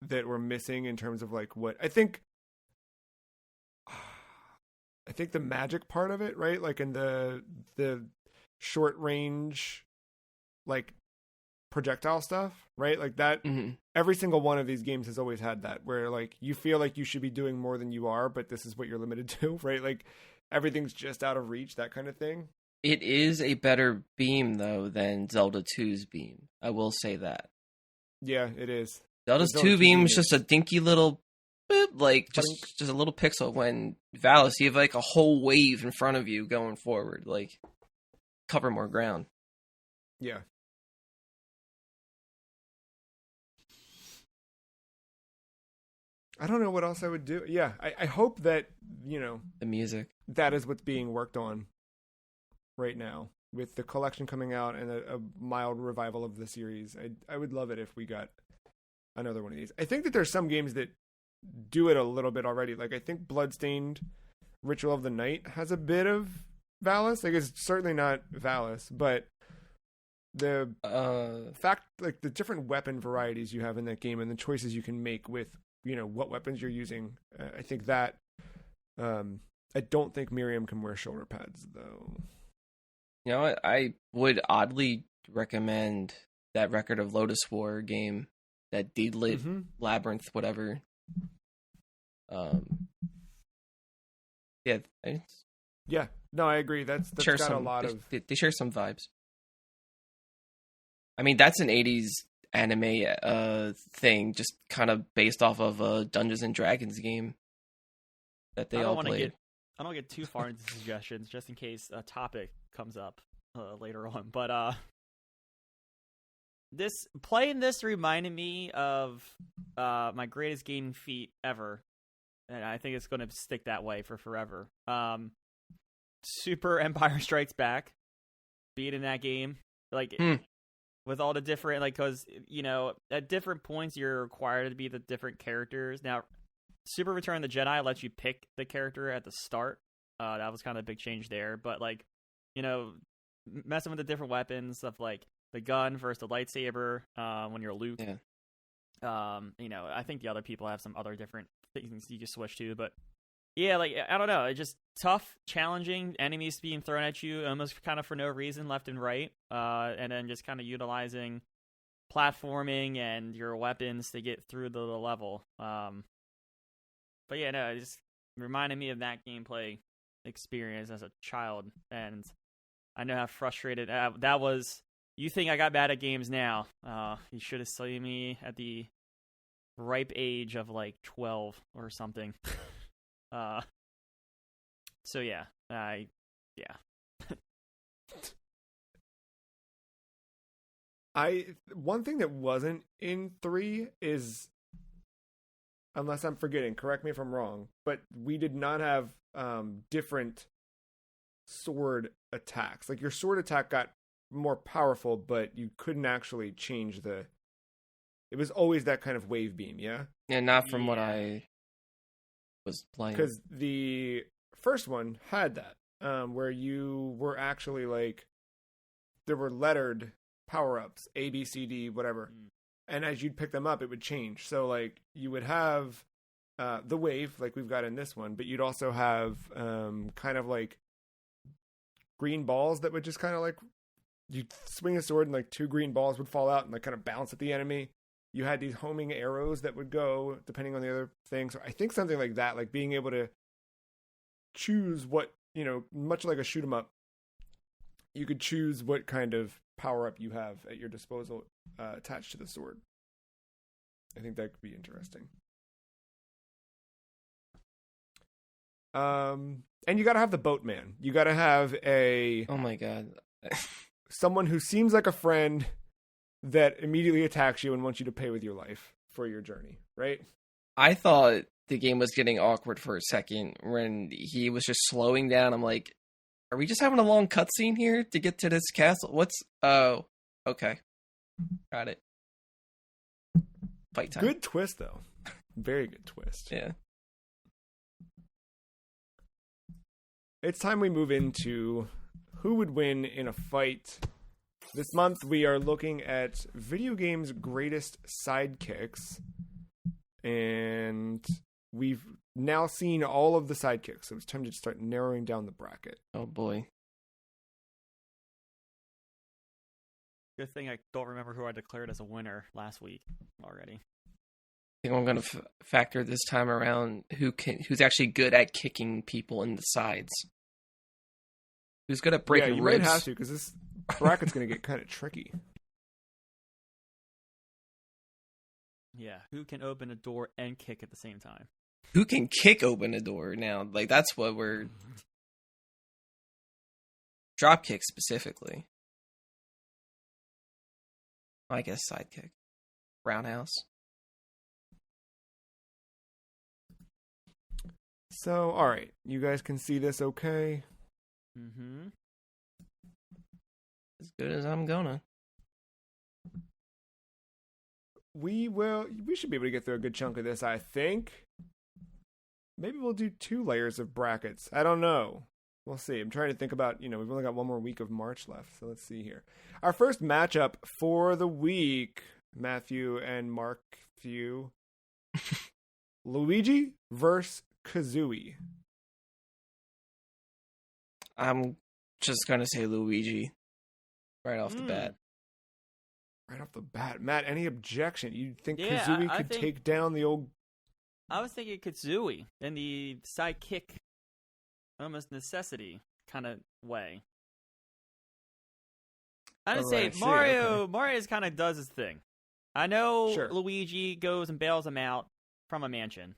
that we're missing in terms of like what I think the magic part of it, right? Like in the short range like projectile stuff, right? Like that every single one of these games has always had that, where like you feel like you should be doing more than you are, but this is what you're limited to, right? Like everything's just out of reach, that kind of thing. It is a better beam though than Zelda 2's beam. I will say that. Yeah, it is. Zelda's 2 beam is just a dinky little boop, like just a little pixel. When Valis, you have like a whole wave in front of you going forward, like cover more ground. Yeah. I don't know what else I would do. Yeah, I hope that, The music. that is what's being worked on right now with the collection coming out and a mild revival of the series. I would love it if we got another one of these. I think that there's some games that do it a little bit already. Like I think Bloodstained Ritual of the Night has a bit of Valis. Like it's certainly not Valis, but the fact, like the different weapon varieties you have in that game and the choices you can make with what weapons you're using. I think that I don't think Miriam can wear shoulder pads though. You know what? I would oddly recommend that Record of Lotus War game, that Deedlit Labyrinth, whatever. Yeah, no, I agree. That's got a lot of. They share some vibes. I mean, that's an 80s anime thing, just kind of based off of a Dungeons and Dragons game that they all played. I don't get too far into suggestions, just in case a topic comes up later on. But playing this reminded me of my greatest game feat ever, and I think it's going to stick that way for forever. Super Empire Strikes Back, beating that game, with all the different, because at different points you're required to be the different characters. Now, Super Return of the Jedi lets you pick the character at the start. That was kind of a big change there. But messing with the different weapons, stuff like the gun versus the lightsaber when you're Luke. Yeah. I think the other people have some other different things you can switch to. But yeah, I don't know. It's just tough, challenging, enemies being thrown at you almost kind of for no reason, left and right. And then just kind of utilizing platforming and your weapons to get through the level. But yeah, no, it just reminded me of that gameplay experience as a child, and I know how frustrated that was. You think I got bad at games now? You should have seen me at the ripe age of like 12 or something. So yeah. One thing that wasn't in 3 is, unless I'm forgetting, correct me if I'm wrong, but we did not have different sword attacks. Like your sword attack got more powerful, but you couldn't actually change it was always that kind of wave beam, yeah? Yeah, not from what I was playing. Because the first one had that, where you were actually like, there were lettered power-ups, A, B, C, D, whatever. And as you'd pick them up, it would change. So like you would have the wave like we've got in this one, but you'd also have kind of like green balls that would just kind of like, you'd swing a sword and like 2 green balls would fall out and like kind of bounce at the enemy. You had these homing arrows that would go depending on the other thing. So I think something like that, like being able to choose what, much like a shoot 'em up, you could choose what kind of power up you have at your disposal attached to the sword. I think that could be interesting. And you got to have the boatman. You got to have Oh my god. someone who seems like a friend that immediately attacks you and wants you to pay with your life for your journey, right? I thought the game was getting awkward for a second when he was just slowing down. I'm like, are we just having a long cutscene here to get to this castle? Oh, okay. Got it. Fight time. Good twist, though. Very good twist. Yeah. It's time we move into who would win in a fight. This month we are looking at video games' greatest sidekicks. And we've now seen all of the sidekicks, so it's time to start narrowing down the bracket. Oh boy. Good thing I don't remember who I declared as a winner last week already. I think I'm going to factor this time around who's actually good at kicking people in the sides. Who's good at breaking ribs. ribs. Might have to, because this bracket's going to get kind of tricky. Yeah, who can open a door and kick at the same time? Who can kick open a door now? Like, that's what we're... Drop kick specifically. I guess sidekick. Roundhouse. So, alright. You guys can see this okay? Mm-hmm. As good as I'm gonna. We should be able to get through a good chunk of this, I think. Maybe we'll do 2 layers of brackets. I don't know. We'll see. I'm trying to think about, we've only got 1 more week of March left, so let's see here. Our first matchup for the week, Matthew and Mark Few. Luigi versus Kazooie. I'm just gonna say Luigi. Right off the bat. Right off the bat. Matt, any objection? You think Yeah, Kazooie I could think- take down the old... I was thinking Kazooie in the sidekick, almost necessity kind of way. I would say Alright, I see, Mario. okay. Mario's kind of does his thing. I know Sure. Luigi goes and bails him out from a mansion.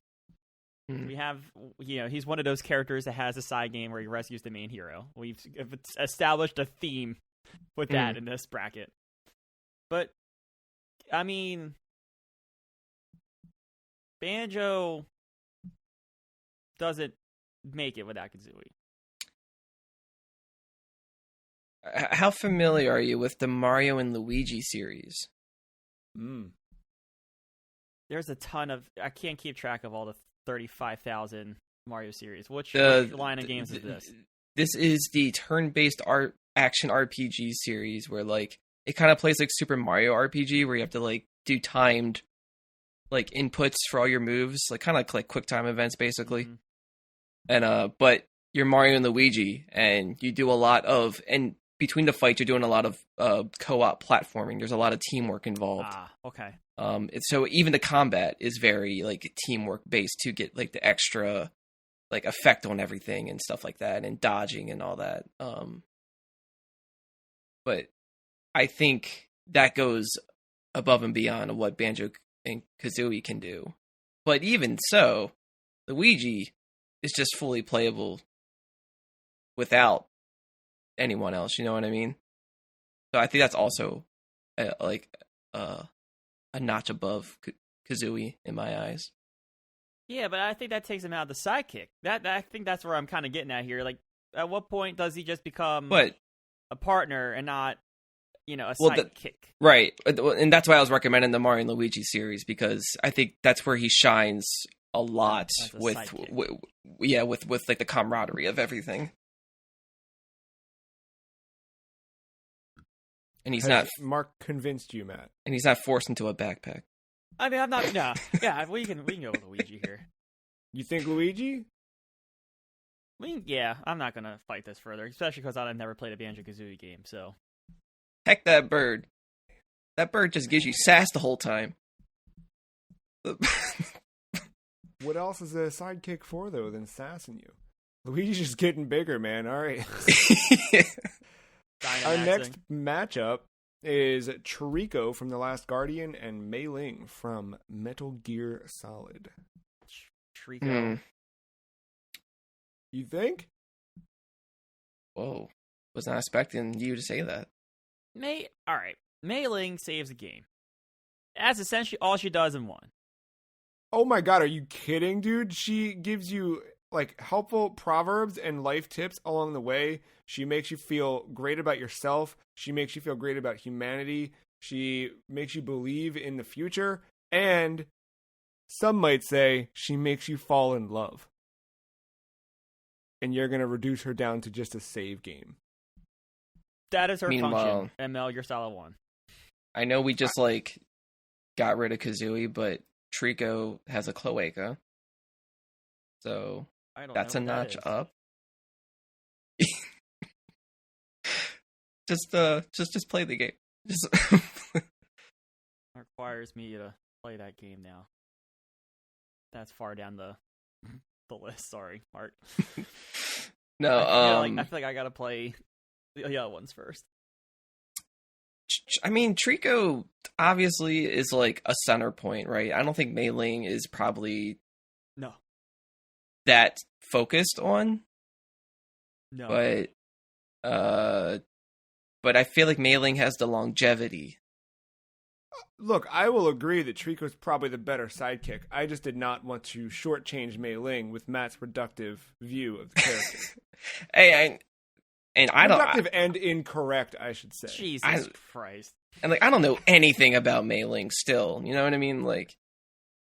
Mhm. We have, he's one of those characters that has a side game where he rescues the main hero. We've established a theme with that in this bracket. But, I mean, Banjo doesn't make it without Kazooie. How familiar are you with the Mario and Luigi series? There's a ton of... I can't keep track of all the 35,000 Mario series. Which line of games is this? This is the turn-based action RPG series where, like, it kind of plays like Super Mario RPG where you have to, like, do timed, like, inputs for all your moves. Like, kind of like quick time events, basically. Mm-hmm. And, but you're Mario and Luigi, and you do a lot of... And between the fights, you're doing a lot of co-op platforming. There's a lot of teamwork involved. Ah, okay. So even the combat is very like teamwork based to get like the extra like effect on everything and stuff like that, and dodging and all that. But I think that goes above and beyond what Banjo and Kazooie can do. But even so, Luigi is just fully playable without anyone else. You know what I mean? So I think that's also a notch above Kazooie in my eyes. Yeah, but I think that takes him out of the sidekick. I think that's where I'm kind of getting at here. Like, at what point does he just become a partner and not, a sidekick? Right, and that's why I was recommending the Mario and Luigi series, because I think that's where he shines a lot with like the camaraderie of everything. And he's not. Mark convinced you, Matt. And he's not forced into a backpack. I mean, I'm not. No, yeah, we can go with Luigi here. You think Luigi? I'm not gonna fight this further, especially because I've never played a Banjo-Kazooie game. So, heck, that bird. That bird just gives you sass the whole time. What else is a sidekick for, though, than sassing you? Luigi's just getting bigger, man. All right. Our next matchup is Trico from The Last Guardian and Mei Ling from Metal Gear Solid. Trico. You think? Whoa. Was not expecting you to say that. Alright. Mei Ling saves the game. That's essentially all she does in one. Oh my god, are you kidding, dude? She gives you helpful proverbs and life tips along the way. She makes you feel great about yourself. She makes you feel great about humanity. She makes you believe in the future. And some might say she makes you fall in love. And you're going to reduce her down to just a save game. That is her function. ML, you're solid one. I know we just got rid of Kazooie, but Trico has a cloaca. So that's a notch up. Just play the game. Requires me to play that game now. That's far down the list. Sorry, Mark. No, I feel like I gotta play the other ones first. I mean, Trico obviously is a center point, right? I don't think Mei Ling is probably that focused on. No. But I feel like Mei Ling has the longevity. Look, I will agree that Trico's probably the better sidekick. I just did not want to shortchange Mei Ling with Matt's reductive view of the character. Reductive and incorrect, I should say. Jesus Christ. And I don't know anything about Mei Ling still. You know what I mean?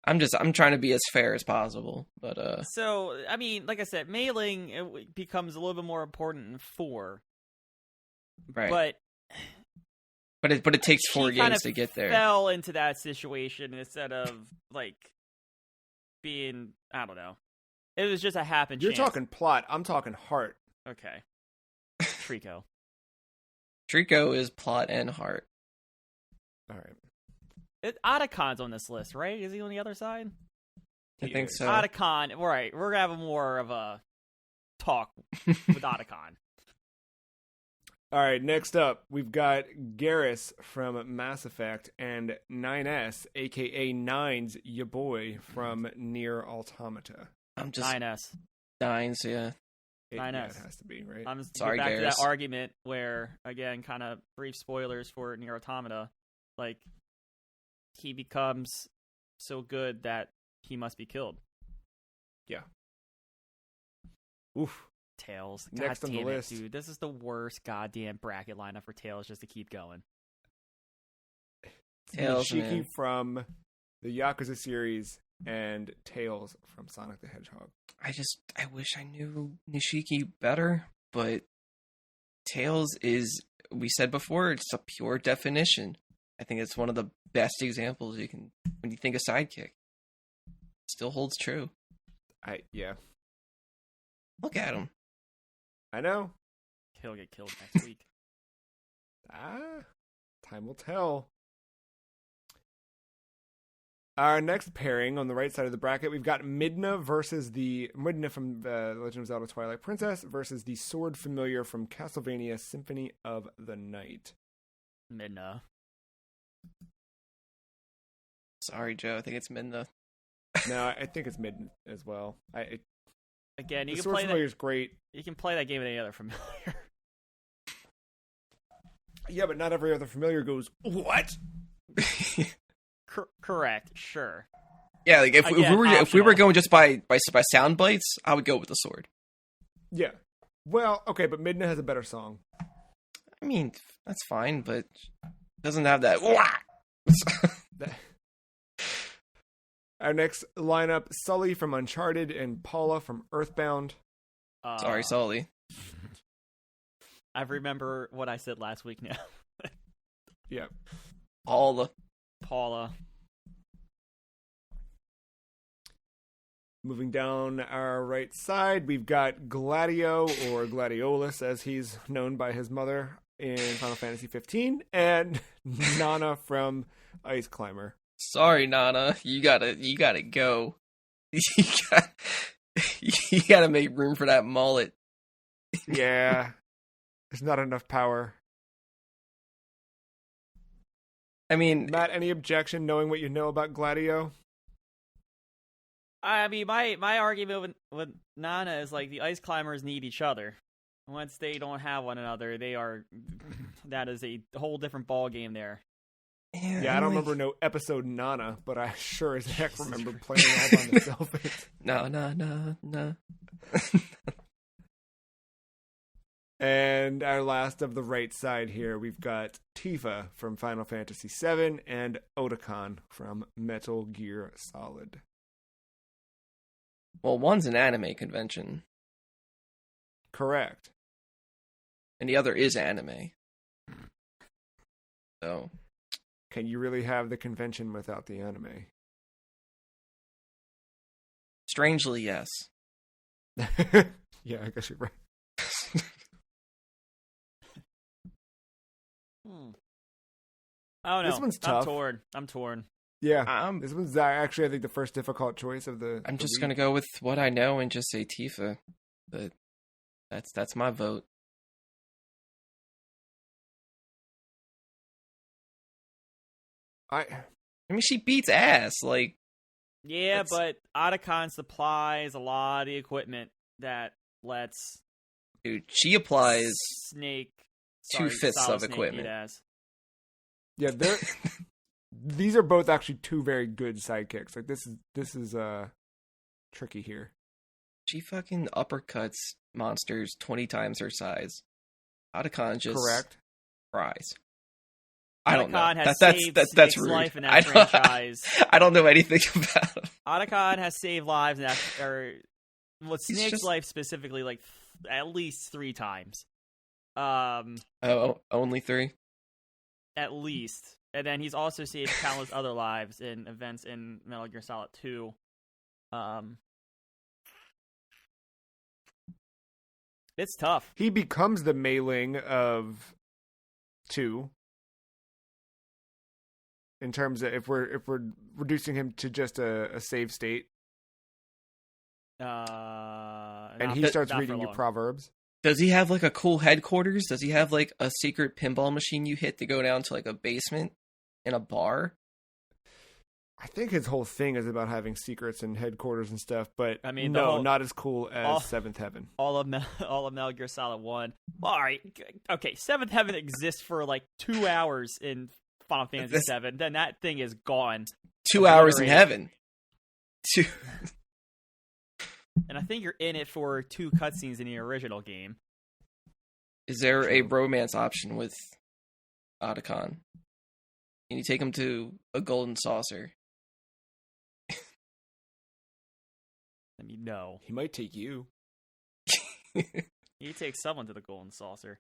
I'm trying to be as fair as possible. But So, I mean, like I said, Mei Ling becomes a little bit more important in 4. Right. But it takes 4 games to get there. Fell into that situation instead of being, I don't know. It was just a happen You're chance. talking plot. I'm talking heart. Okay. Trico. Trico is plot and heart. All right. Otacon's on this list, right? Is he on the other side? I think so. Otacon. All right, we're gonna have more of a talk with Otacon. All right, next up, we've got Garrus from Mass Effect and 9S, a.k.a. Nines, ya boy, from Nier Automata. I'm just... 9S. Nines, yeah. 9S. Yeah, it has to be, right? I'm sorry, back Garrus. to that argument where, again, kind of brief spoilers for Nier Automata, he becomes so good that he must be killed. Yeah. Oof. Tails. Next God on the damn list. it, dude. This is the worst goddamn bracket lineup for Tails just to keep going. Tails, Nishiki man. from the Yakuza series and Tails from Sonic the Hedgehog. I wish I knew Nishiki better, but Tails is, we said before, it's a pure definition. I think it's one of the best examples you can, when you think of sidekick. It still holds true. Yeah. Look at him. I know. He'll get killed next week. Time will tell. Our next pairing on the right side of the bracket, we've got Midna from The Legend of Zelda Twilight Princess versus the Sword Familiar from Castlevania Symphony of the Night. Midna. Sorry, Joe. I think it's Midna. No, I think it's mid as well. Again, you the can Sword play Familiar that. is great. You can play that game with any other familiar. Yeah, but not every other familiar goes, what? Correct. Sure. Yeah, like if Again, we were optional. going just by sound bites, I would go with the sword. Yeah. Well, okay, but Midna has a better song. I mean, that's fine, but it doesn't have that. Our next lineup, Sully from Uncharted and Paula from Earthbound. Sorry, Sully. I remember what I said last week now. Yeah. Paula. Moving down our right side, we've got Gladio, or Gladiolus, as he's known by his mother in Final Fantasy 15, and Nana from Ice Climber. Sorry, Nana. You gotta go. You gotta make room for that mullet. Yeah. There's not enough power. I mean, Matt, any objection knowing what you know about Gladio? I mean, my argument with Nana is like the ice climbers need each other. Once they don't have one another, that is a whole different ball game there. Yeah, I don't remember no episode Nana, but I sure as heck remember playing all by myself. No. And our last of the right side here, we've got Tifa from Final Fantasy VII and Otakon from Metal Gear Solid. Well, one's an anime convention, Correct. and the other is anime. So, Can you really have the convention without the anime? strangely, yes. Yeah, I guess you're right. I don't know. This one's tough. I'm torn. Yeah, this one's actually, I think, the first difficult choice of the. I'm just gonna go with what I know and just say Tifa, but that's my vote. I mean, she beats ass. Like, Yeah, but Otacon supplies a lot of the equipment that lets dude, she applies Snake 2/5 Solid of Snake equipment. eat ass. yeah, they're these are both actually two very good sidekicks. Like this is tricky here. She fucking uppercuts monsters 20 times her size. Otacon just Correct. fries. I don't know. Otacon has That's saved that's Snake's rude. life in I that don't, franchise. I don't know anything about him. Otacon has saved lives in that, He's Snake's just- life specifically, like at least 3 times. Oh, only 3? At least. And then he's also saved countless other lives in events in Metal Gear Solid 2. It's tough. He becomes the mailing of 2. In terms of if we're reducing him to just a save state, and he starts not for reading you long. proverbs. Does he have like a cool headquarters? Does he have like a secret pinball machine you hit to go down to like a basement in a bar? I think his whole thing is about having secrets and headquarters and stuff, but I mean, no, not as cool as all- Seventh Heaven. all of Metal Gear Solid 1. Well, all right, okay. Seventh Heaven exists for like 2 hours in Final Fantasy VII. Then that thing is gone. 2 hours in Obliterated. heaven. 2. And I think you're in it for 2 cutscenes in the original game. Is there a romance option with Otacon? Can you take him to a golden saucer? I mean, no. He might take you. You take someone to the Golden Saucer.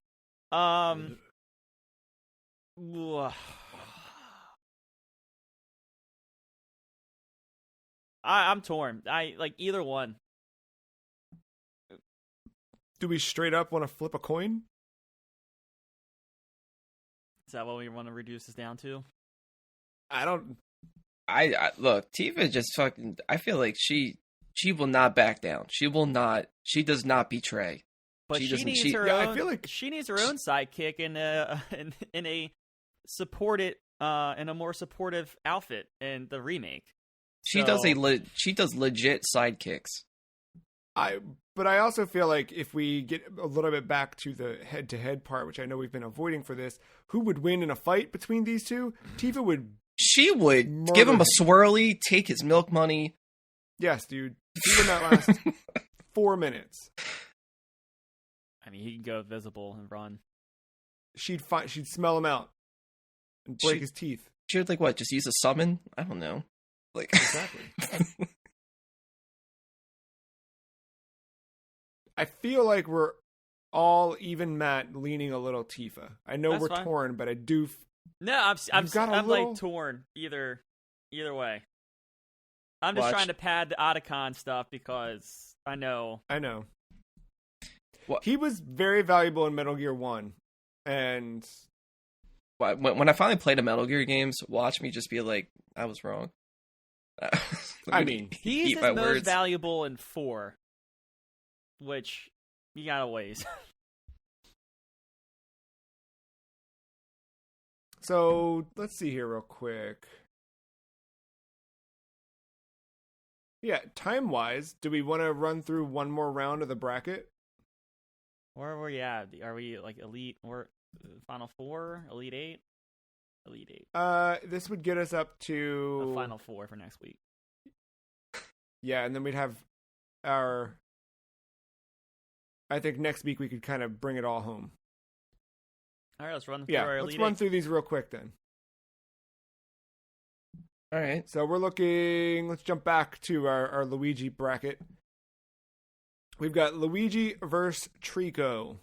I'm torn. I like either one. Do we straight up want to flip a coin? Is that what we want to reduce this down to? I don't. I look, Tifa just fucking. I feel like she will not back down. She will not. She does not betray. But She she doesn't- needs she- her Yeah, I own. feel like- she needs her own sidekick in a supported in a more supportive outfit in the remake. She does legit sidekicks. But I also feel like if we get a little bit back to the head-to-head part, which I know we've been avoiding for this, who would win in a fight between these two? Tifa would. She would give him a swirly, take his milk money. Yes, dude. She would not last 4 minutes. I mean, he can go visible and run. She'd smell him out and break his teeth. She would what? Just use a summon? I don't know. Exactly. I feel like we're all, even Matt, leaning a little Tifa. I know we're torn, but I do. No, I'm like torn either way. I'm just trying to pad the Otacon stuff because I know. Well, he was very valuable in Metal Gear 1, and when I finally played a Metal Gear games, watch me just be like, I was wrong. I mean, he's the most valuable in 4. Which, you got a ways. So, let's see here real quick. Yeah, time-wise, do we want to run through one more round of the bracket? Where are we at? Are we, Elite or Final 4? Elite 8? Elite 8. This would get us up to... the Final 4 for next week. Yeah, and then we'd have our... I think next week we could kind of bring it all home. All right, let's run through our Elite let's run through these real quick then. All right. So let's jump back to our Luigi bracket. We've got Luigi versus Trico.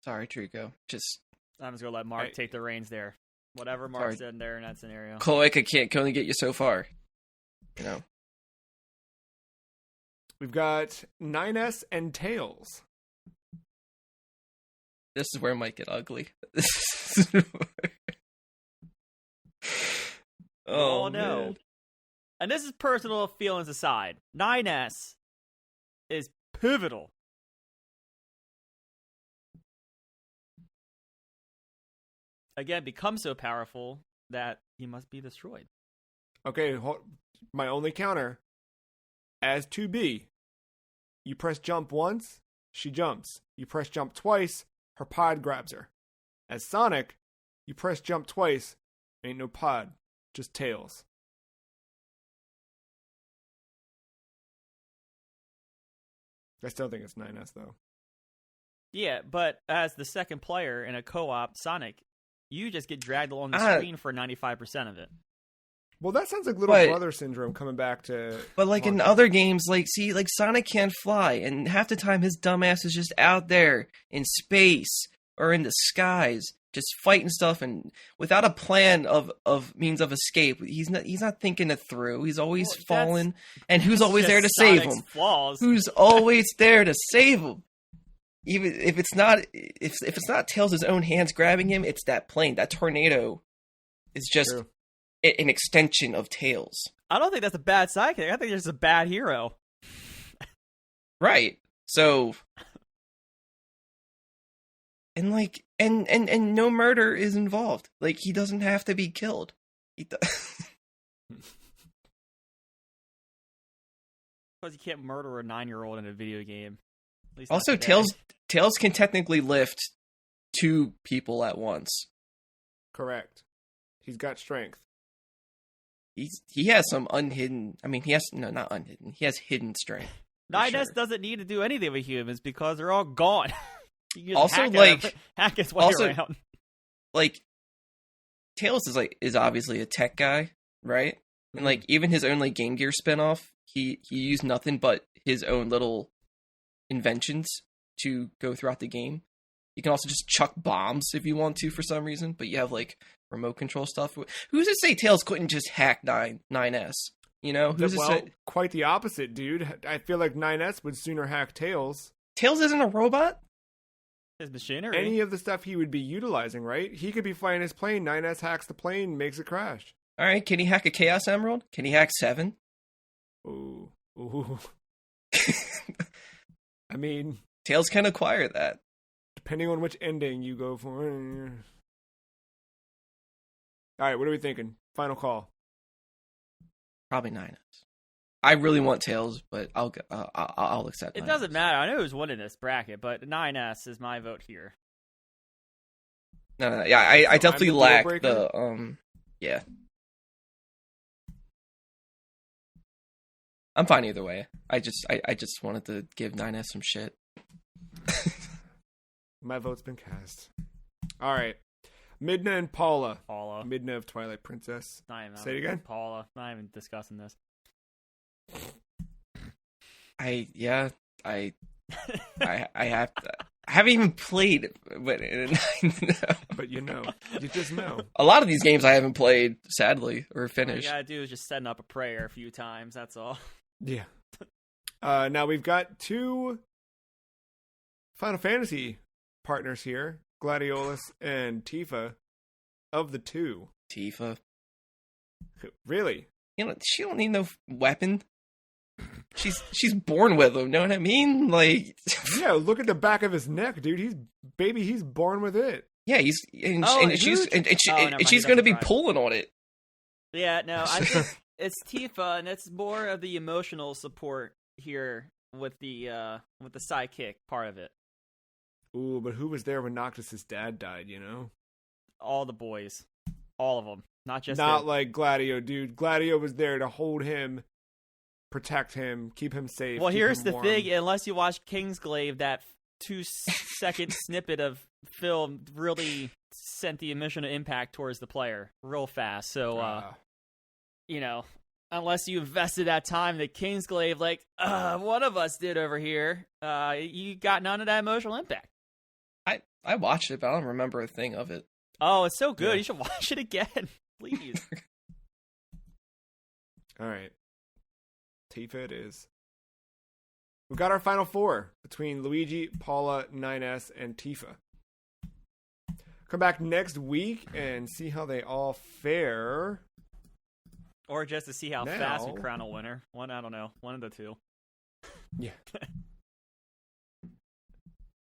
Sorry, Trico. I'm just going to let Mark take the reins there. Whatever Mark said there in that scenario. Cloaca can only get you so far. You know. We've got 9S and Tails. This is where it might get ugly. Oh, no. Man. And this is personal feelings aside. 9S is pivotal. Again, becomes so powerful that he must be destroyed. Okay, my only counter. As 2B, you press jump once, she jumps. You press jump twice, her pod grabs her. As Sonic, you press jump twice, ain't no pod, just Tails. I still think it's 9S though. Yeah, but as the second player in a co-op Sonic, you just get dragged along the screen for 95% of it. Well, that sounds like little brother syndrome coming back to... But in other games, Sonic can't fly, and half the time his dumbass is just out there in space or in the skies, just fighting stuff and without a plan of means of escape. He's not thinking it through. He's always falling, and who's always there to save him? Flaws. Who's always there to save him? Even if it's not Tails' own hands grabbing him, it's that plane, that tornado. Is just... True. An extension of Tails. I don't think that's a bad sidekick. I think it's a bad hero. Right. So, and no murder is involved. He doesn't have to be killed. Because you can't murder a 9-year-old in a video game. Also, Tails can technically lift 2 people at once. Correct. He's got strength. He has some unhidden... I mean, not unhidden. He has hidden strength. 9S doesn't need to do anything with humans because they're all gone. Also, hack his way around. Tails is obviously a tech guy, right? And even his own Game Gear spinoff, he used nothing but his own little inventions to go throughout the game. You can also just chuck bombs if you want to for some reason, but you have remote control stuff. Who's to say Tails couldn't just hack 9S? You know, who's to say? Quite the opposite, dude. I feel like 9S would sooner hack Tails. Tails isn't a robot. His machinery. Any of the stuff he would be utilizing, right? He could be flying his plane. 9S hacks the plane, makes it crash. All right, can he hack a Chaos Emerald? Can he hack 7? Ooh. I mean, Tails can acquire that. Depending on which ending you go for. All right, what are we thinking? Final call. Probably 9S. I really want Tails, but I'll accept. It 9S. doesn't matter. I know who's winning this bracket, but 9S is my vote here. No. Yeah, I So definitely I'm the lack deal breaker? the Yeah. I'm fine either way. I just wanted to give 9S some shit. My vote's been cast. All right. Midna and Paula. Paula. Midna of Twilight Princess. Not even, Say it again? Paula. Not even discussing this. I have to. I haven't even played it, but But you know. You just know. a lot of these games I haven't played, sadly, or All you finished. gotta do is just setting up a prayer a few times. That's all. Yeah. Now we've got 2 Final Fantasy partners here. Gladiolus and Tifa. Of the 2. Tifa. Really? You know, she don't need no weapon. She's born with them. Know what I mean? Like, Yeah, look at the back of his neck, dude. He's born with it. yeah, Oh, she's never mind, she's he gonna be doesn't drive. pulling on it. Yeah, no, I think it's Tifa, and it's more of the emotional support here with the sidekick part of it. Ooh, but who was there when Noctis' dad died, you know? All the boys, all of them, not just Not him. like Gladio, dude. Gladio was there to hold him, protect him, keep him safe. Well, keep here's him the warm. thing: unless you watch Kingsglaive, that 2-second snippet of film really sent the emotional impact towards the player real fast. So, you know, unless you invested that time that Kingsglaive, like one of us did over here, you got none of that emotional impact. I watched it, but I don't remember a thing of it. Oh, it's so good. Yeah. You should watch it again, please. All right. Tifa it is. We've got our final 4 between Luigi, Paula, 9S, and Tifa. Come back next week and see how they all fare. Or just to see how Now- fast we crown a winner. One, I don't know. One of the two. Yeah.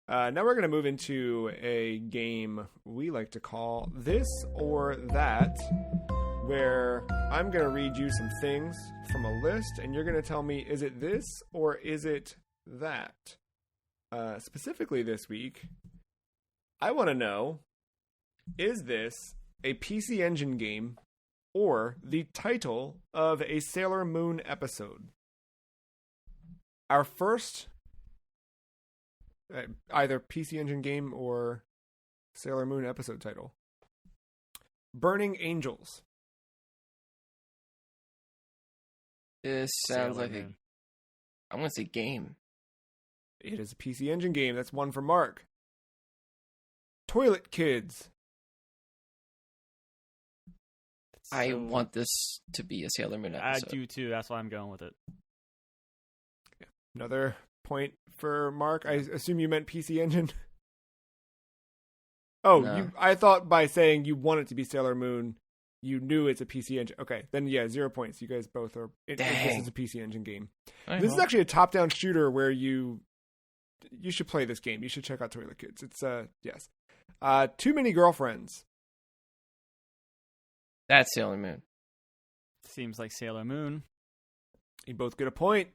Now we're going to move into a game we like to call This or That, where I'm going to read you some things from a list, and you're going to tell me, is it this or is it that? Specifically this week, I want to know, is this a PC Engine game or the title of a Sailor Moon episode? Our first either PC Engine game or Sailor Moon episode title. Burning Angels. This sounds Sailor like Moon. I'm gonna say game. It is a PC Engine game. That's one for Mark. Toilet Kids. I So- want this to be a Sailor Moon I episode. do too. That's why I'm going with it. Another point for Mark. I assume you meant PC Engine. Oh, No. I thought by saying you want it to be Sailor Moon, you knew it's a PC Engine. Okay, then yeah, 0 points. You guys both are. This Dang. is a PC Engine game. All right, This is well, actually a top-down shooter where you should play this game. You should check out Toilet Kids. It's yes. Too Many Girlfriends. that's Sailor Moon. Seems like Sailor Moon. You both get a point.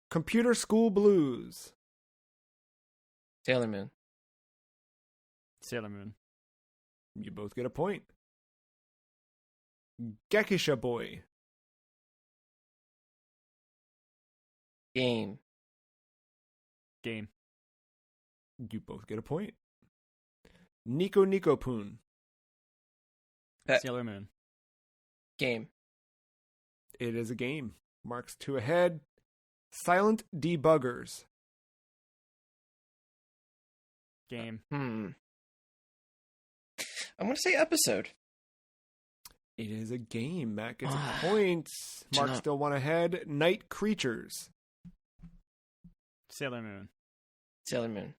Computer School Blues. Sailor Moon. Sailor Moon. You both get a point. Gekisha Boy. Game. Game. You both get a point. Nico Nico Poon. Sailor Moon. Game. It is a game. Marks 2 ahead. Silent Debuggers. Game. I'm gonna say episode. It is a game. Matt gets Ah, a point. Mark not- still 1 ahead. Night Creatures. Sailor Moon. Sailor Moon.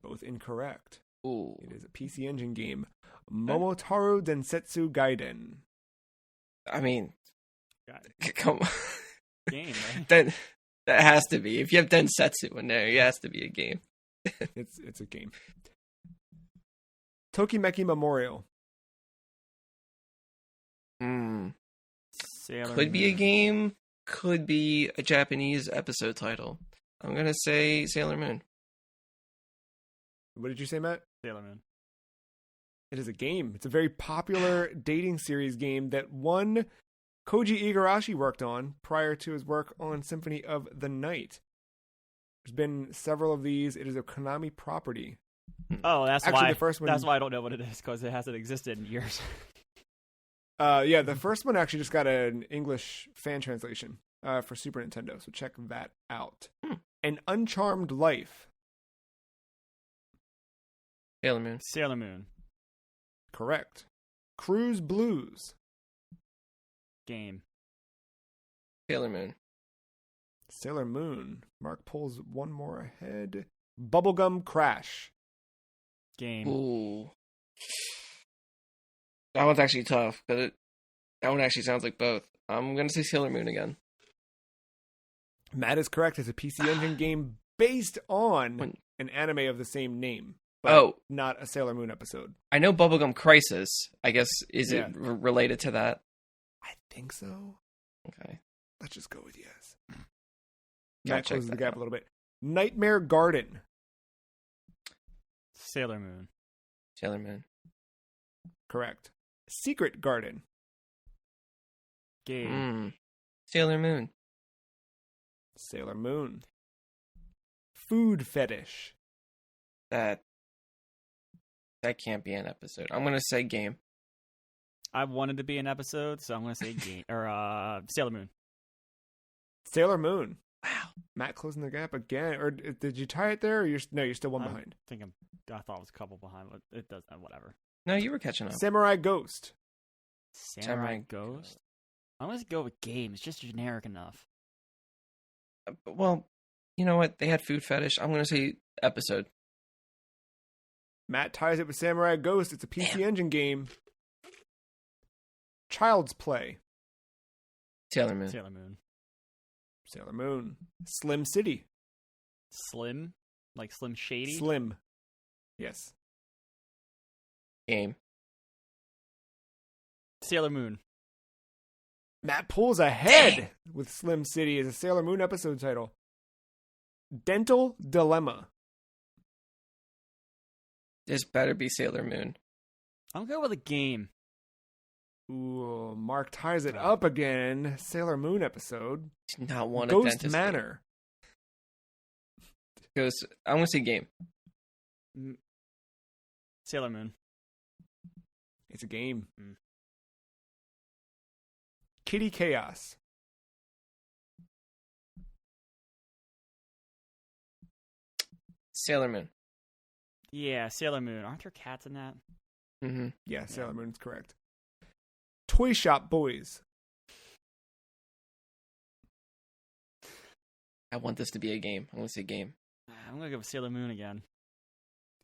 Both incorrect. Ooh. It is a PC Engine game. Momotaro Densetsu Gaiden. I mean, Got it. come on. Game, right? That has to be. If you have Densetsu in there, it has to be a game. It's a game. Tokimeki Memorial. Could be a game. Could be a Japanese episode title. I'm going to say Sailor Moon. What did you say, Matt? Sailor Moon. It is a game. It's a very popular dating series game that one Koji Igarashi worked on prior to his work on Symphony of the Night. There's been several of these. It is a Konami property. Oh, that's Actually, why. the first one. That's why I don't know what it is, because it hasn't existed in years. Yeah, the first one actually just got an English fan translation for Super Nintendo, so check that out. An Uncharmed Life. Sailor Moon. Sailor Moon. Correct. Cruise Blues. Game. Sailor Moon. Sailor Moon. Mark pulls one more ahead. Bubblegum Crash. Game. Ooh. That one's actually tough, because that one actually sounds like both. I'm going to say Sailor Moon again. Matt is correct. It's a PC Engine game based on an anime of the same name, but not a Sailor Moon episode. I know Bubblegum Crisis. I guess, is it related to that? I think so. Okay. Let's just go with yes. Gotta Matt check closes the that gap out. a little bit. Nightmare Garden. Sailor Moon. Sailor Moon. Correct. Secret Garden. Game. Sailor Moon. Sailor Moon. Food Fetish. That can't be an episode. I'm going to say game. I wanted to be an episode, so I'm going to say game or Sailor Moon. Sailor Moon. Wow. Matt closing the gap again. Or did you tie it there? Or you're still one behind. I thought it was a couple behind, but it doesn't. Whatever. No, you were catching up. Samurai Ghost. Samurai Ghost. I'm going to go with game. It's just generic enough. Well, you know what? They had food fetish. I'm going to say episode. Matt ties it with Samurai Ghost. It's a PC Engine game. Child's Play. Sailor Moon. Sailor Moon. Sailor Moon. Slim City. Slim? Like Slim Shady? Slim. Yes. Game. Sailor Moon. Matt pulls ahead with Slim City as a Sailor Moon episode title. Dental Dilemma. This better be Sailor Moon. I'm going with a game. Ooh, Mark ties it up again. Sailor Moon episode. Do not want a Ghost dentist Manor. Ghost. I'm going to say game. Sailor Moon. It's a game. Kitty Chaos. Sailor Moon. Yeah, Sailor Moon. Aren't there cats in that? Mm-hmm. Yeah, Sailor Moon's correct. Toy Shop Boys. I want this to be a game. I'm going to say game. I'm going to go with Sailor Moon again.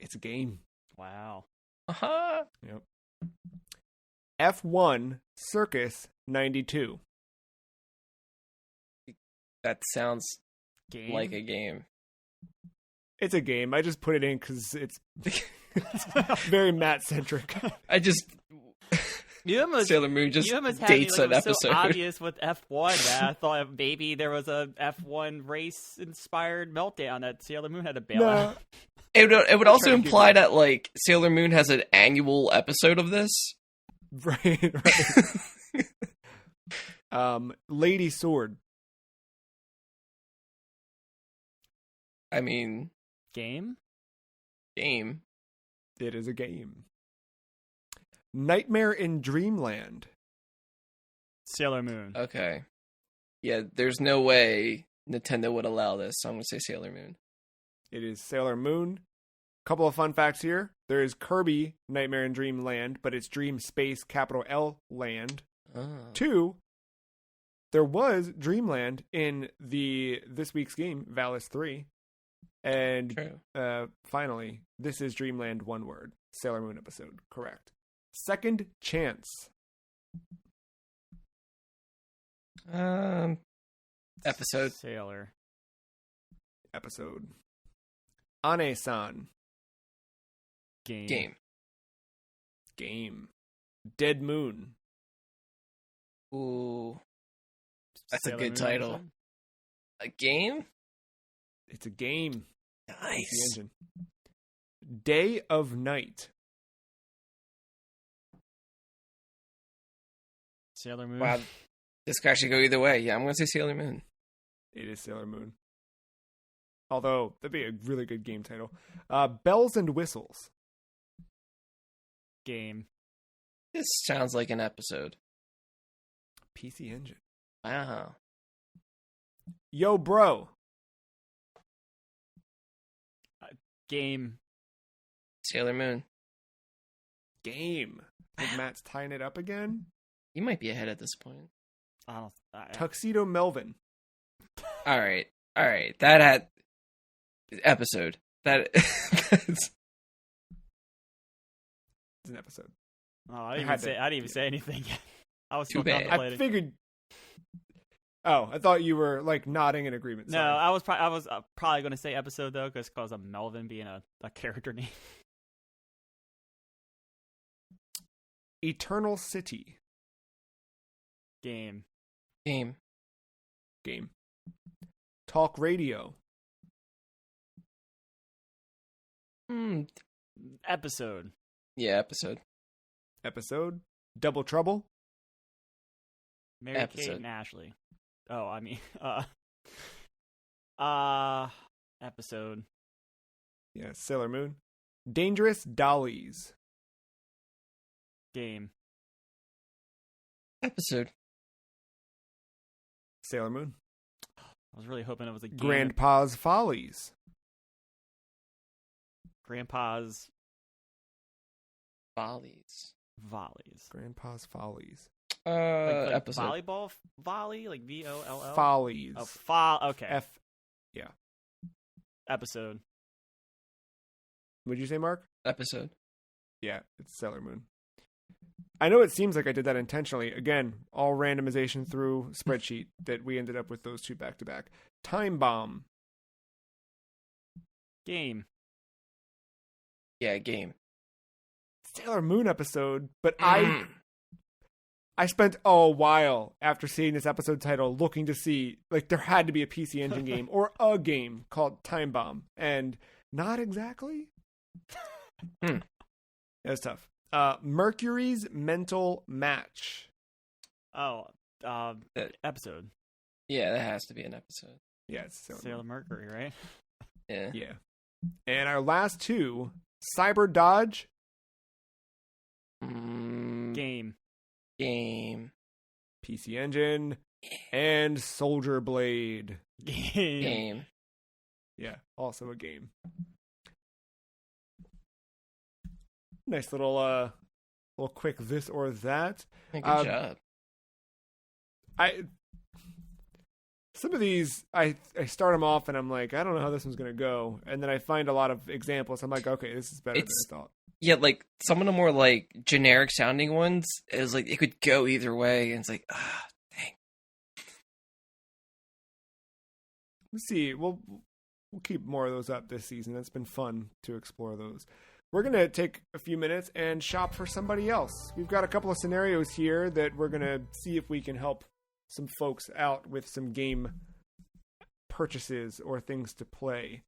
It's a game. Wow. Uh-huh. Yep. F1 Circus 92. That sounds Game? like a game. It's a game. I just put it in because it's very Matt-centric. I just... You almost, Sailor Moon just you almost had dates me, an like, it was episode. so obvious with F1 that I thought maybe there was a F1 race-inspired meltdown that Sailor Moon had to bail out. It would also trying to imply that, like, Sailor Moon has an annual episode of this. Right. Lady Sword. I mean... Game? Game. It is a game. Nightmare in Dreamland. Sailor Moon. Okay. Yeah, there's no way Nintendo would allow this, so I'm going to say Sailor Moon. It is Sailor Moon. Couple of fun facts here. There is Kirby Nightmare in Dreamland, but it's Dream Space capital L Land. Oh. 2, there was Dreamland in this week's game, Valis 3. And True. Finally, this is Dreamland, one word. Sailor Moon episode. Correct. Second Chance. Episode. Sailor. Episode. Ane-san. Game. Game. Dead Moon. Ooh. That's a Sailor good Moon title. episode? A game? It's a game. Nice. The engine. Day of Night. Sailor Moon. Wow. This guy should go either way. Yeah, I'm going to say Sailor Moon. It is Sailor Moon. Although, that'd be a really good game title. Bells and Whistles. Game. This sounds like an episode. PC Engine. Wow. Yo, bro. Game. Sailor Moon. Game. I think Matt's tying it up again. You might be ahead at this point. Tuxedo Melvin. All right. That had episode. That's It's an episode. Oh, I didn't even say anything yet. I was Too still bad. I contemplating. figured. Oh, I thought you were like nodding in agreement. No, Sorry. I was probably going to say episode though, because of Melvin being a character name. Eternal City. Game. game. Talk Radio. Episode. Yeah, episode. Double Trouble. Mary Kate Episode. and Ashley. Oh, I mean, episode. Yeah, Sailor Moon. Dangerous Dollies. Game. Episode. Sailor Moon. I was really hoping it was a game. Grandpa's Follies. Grandpa's Volleys. volleys. Grandpa's Follies. Like Episode. volleyball volley, like VOLL. Follies. Oh, okay. F. Yeah. Episode. What'd you say, Mark? Episode. Yeah, it's Sailor Moon. I know it seems like I did that intentionally. Again, all randomization through spreadsheet that we ended up with those two back to back. Time Bomb. Game. Yeah, game. Sailor Moon episode, but I spent a while after seeing this episode title looking to see, like, there had to be a PC Engine game or a game called Time Bomb, and not exactly. It was tough. Mercury's Mental Match. Oh, episode. Yeah, that has to be an episode. Yeah, it's Sailor Mercury, right? Yeah. Yeah. And our last two, Cyber Dodge. Game. PC Engine, and Soldier Blade. Game. Yeah, also a game. Nice little quick this or that. Good job. Some of these, I start them off and I'm like, I don't know how this one's gonna go, and then I find a lot of examples. I'm like, okay, this is better than I thought. Yeah, like some of the more like generic sounding ones, it was like it could go either way, and it's like, dang. Let's see. We'll keep more of those up this season. It's been fun to explore those. We're going to take a few minutes and shop for somebody else. We've got a couple of scenarios here that we're going to see if we can help some folks out with some game purchases or things to play.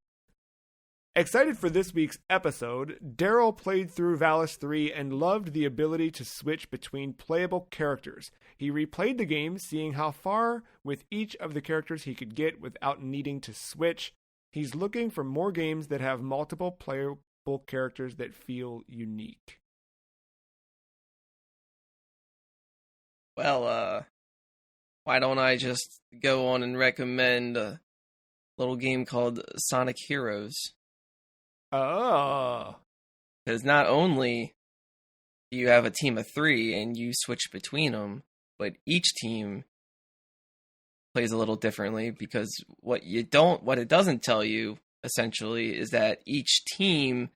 Excited for this week's episode, Daryl played through Valis 3 and loved the ability to switch between playable characters. He replayed the game, seeing how far with each of the characters he could get without needing to switch. He's looking for more games that have multiple playable characters that feel unique. Well, why don't I just go on and recommend a little game called Sonic Heroes? Oh. Because not only do you have a team of 3 and you switch between them, but each team plays a little differently, because what it doesn't tell you essentially is that each team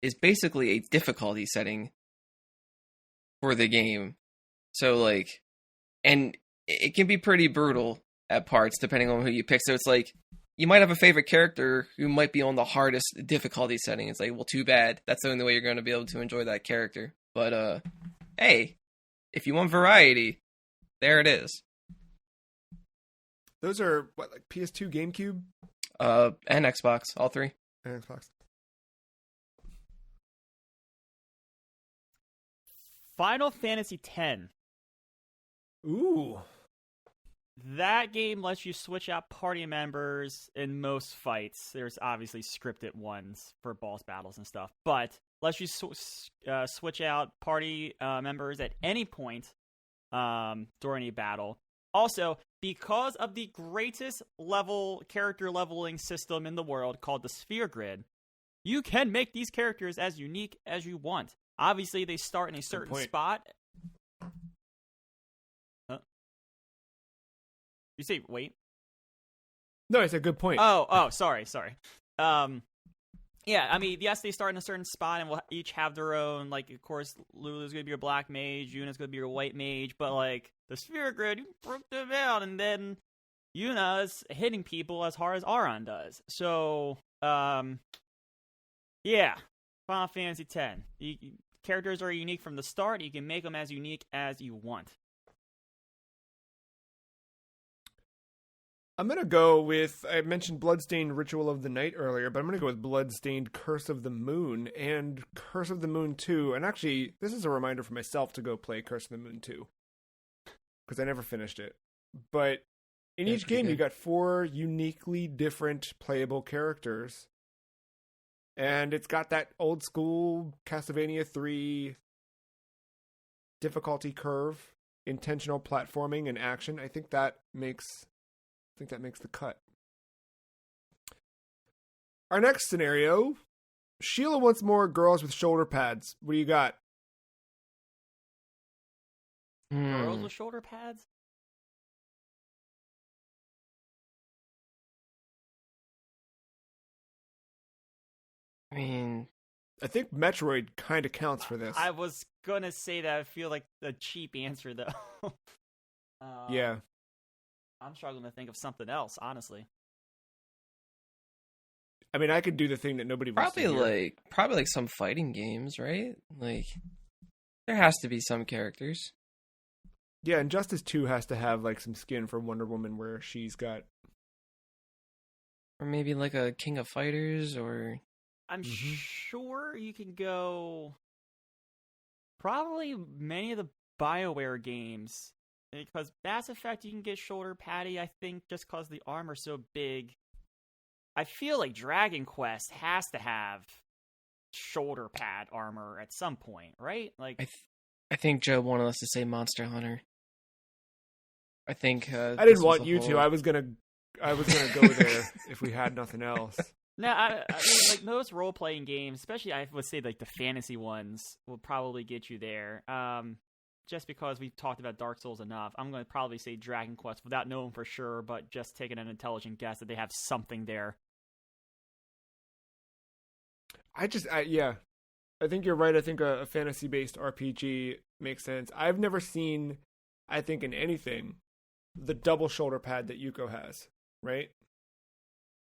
is basically a difficulty setting for the game. So like, and it can be pretty brutal at parts depending on who you pick. So it's like, you might have a favorite character who might be on the hardest difficulty setting. It's like, well, too bad. That's the only way you're going to be able to enjoy that character. But, hey, if you want variety, there it is. Those are what, like PS2, GameCube, and Xbox, all three. and Xbox. Final Fantasy X. Ooh. That game lets you switch out party members in most fights. There's obviously scripted ones for boss battles and stuff, but lets you switch out party members at any point during a battle. Also, because of the greatest character leveling system in the world called the Sphere Grid, you can make these characters as unique as you want. Obviously, they start in a certain spot. You say wait? No, it's a good point. Oh, sorry. Yeah, I mean, yes, they start in a certain spot and will each have their own, like, of course, Lulu's going to be your black mage, Yuna's going to be your white mage, but, like, the Sphere Grid, you broke them out, and then Yuna's hitting people as hard as Auron does. So, yeah, Final Fantasy X. Characters are unique from the start. You can make them as unique as you want. I'm going to go with, I mentioned Bloodstained Ritual of the Night earlier, but I'm going to go with Bloodstained Curse of the Moon and Curse of the Moon 2. And actually, this is a reminder for myself to go play Curse of the Moon 2. Because I never finished it. But in each game, you got 4 uniquely different playable characters. And it's got that old school Castlevania 3 difficulty curve, intentional platforming and action. I think that makes the cut. Our next scenario, Sheila wants more girls with shoulder pads. What do you got? Girls with shoulder pads? I mean, I think Metroid kind of counts for this. I was gonna say that. I feel like a cheap answer, though. Yeah. I'm struggling to think of something else, honestly. I mean, I could do the thing that nobody wants to hear. Probably like some fighting games, right? Like, there has to be some characters. Yeah, Injustice 2 has to have like some skin for Wonder Woman where she's got... Or maybe like a King of Fighters, or... I'm sure you can go... Probably many of the BioWare games. Because Mass Effect, you can get shoulder patty, I think, just because the armor's so big. I feel like Dragon Quest has to have shoulder pad armor at some point, right? Like, I think Joe wanted us to say Monster Hunter. I think I didn't want you to. I was gonna go there if we had nothing else. No, I mean, like, most role-playing games, especially I would say like the fantasy ones, will probably get you there. Just because we've talked about Dark Souls enough, I'm going to probably say Dragon Quest without knowing for sure, but just taking an intelligent guess that they have something there. Yeah. I think you're right. I think a fantasy-based RPG makes sense. I've never seen, I think, in anything, the double shoulder pad that Yuko has, right?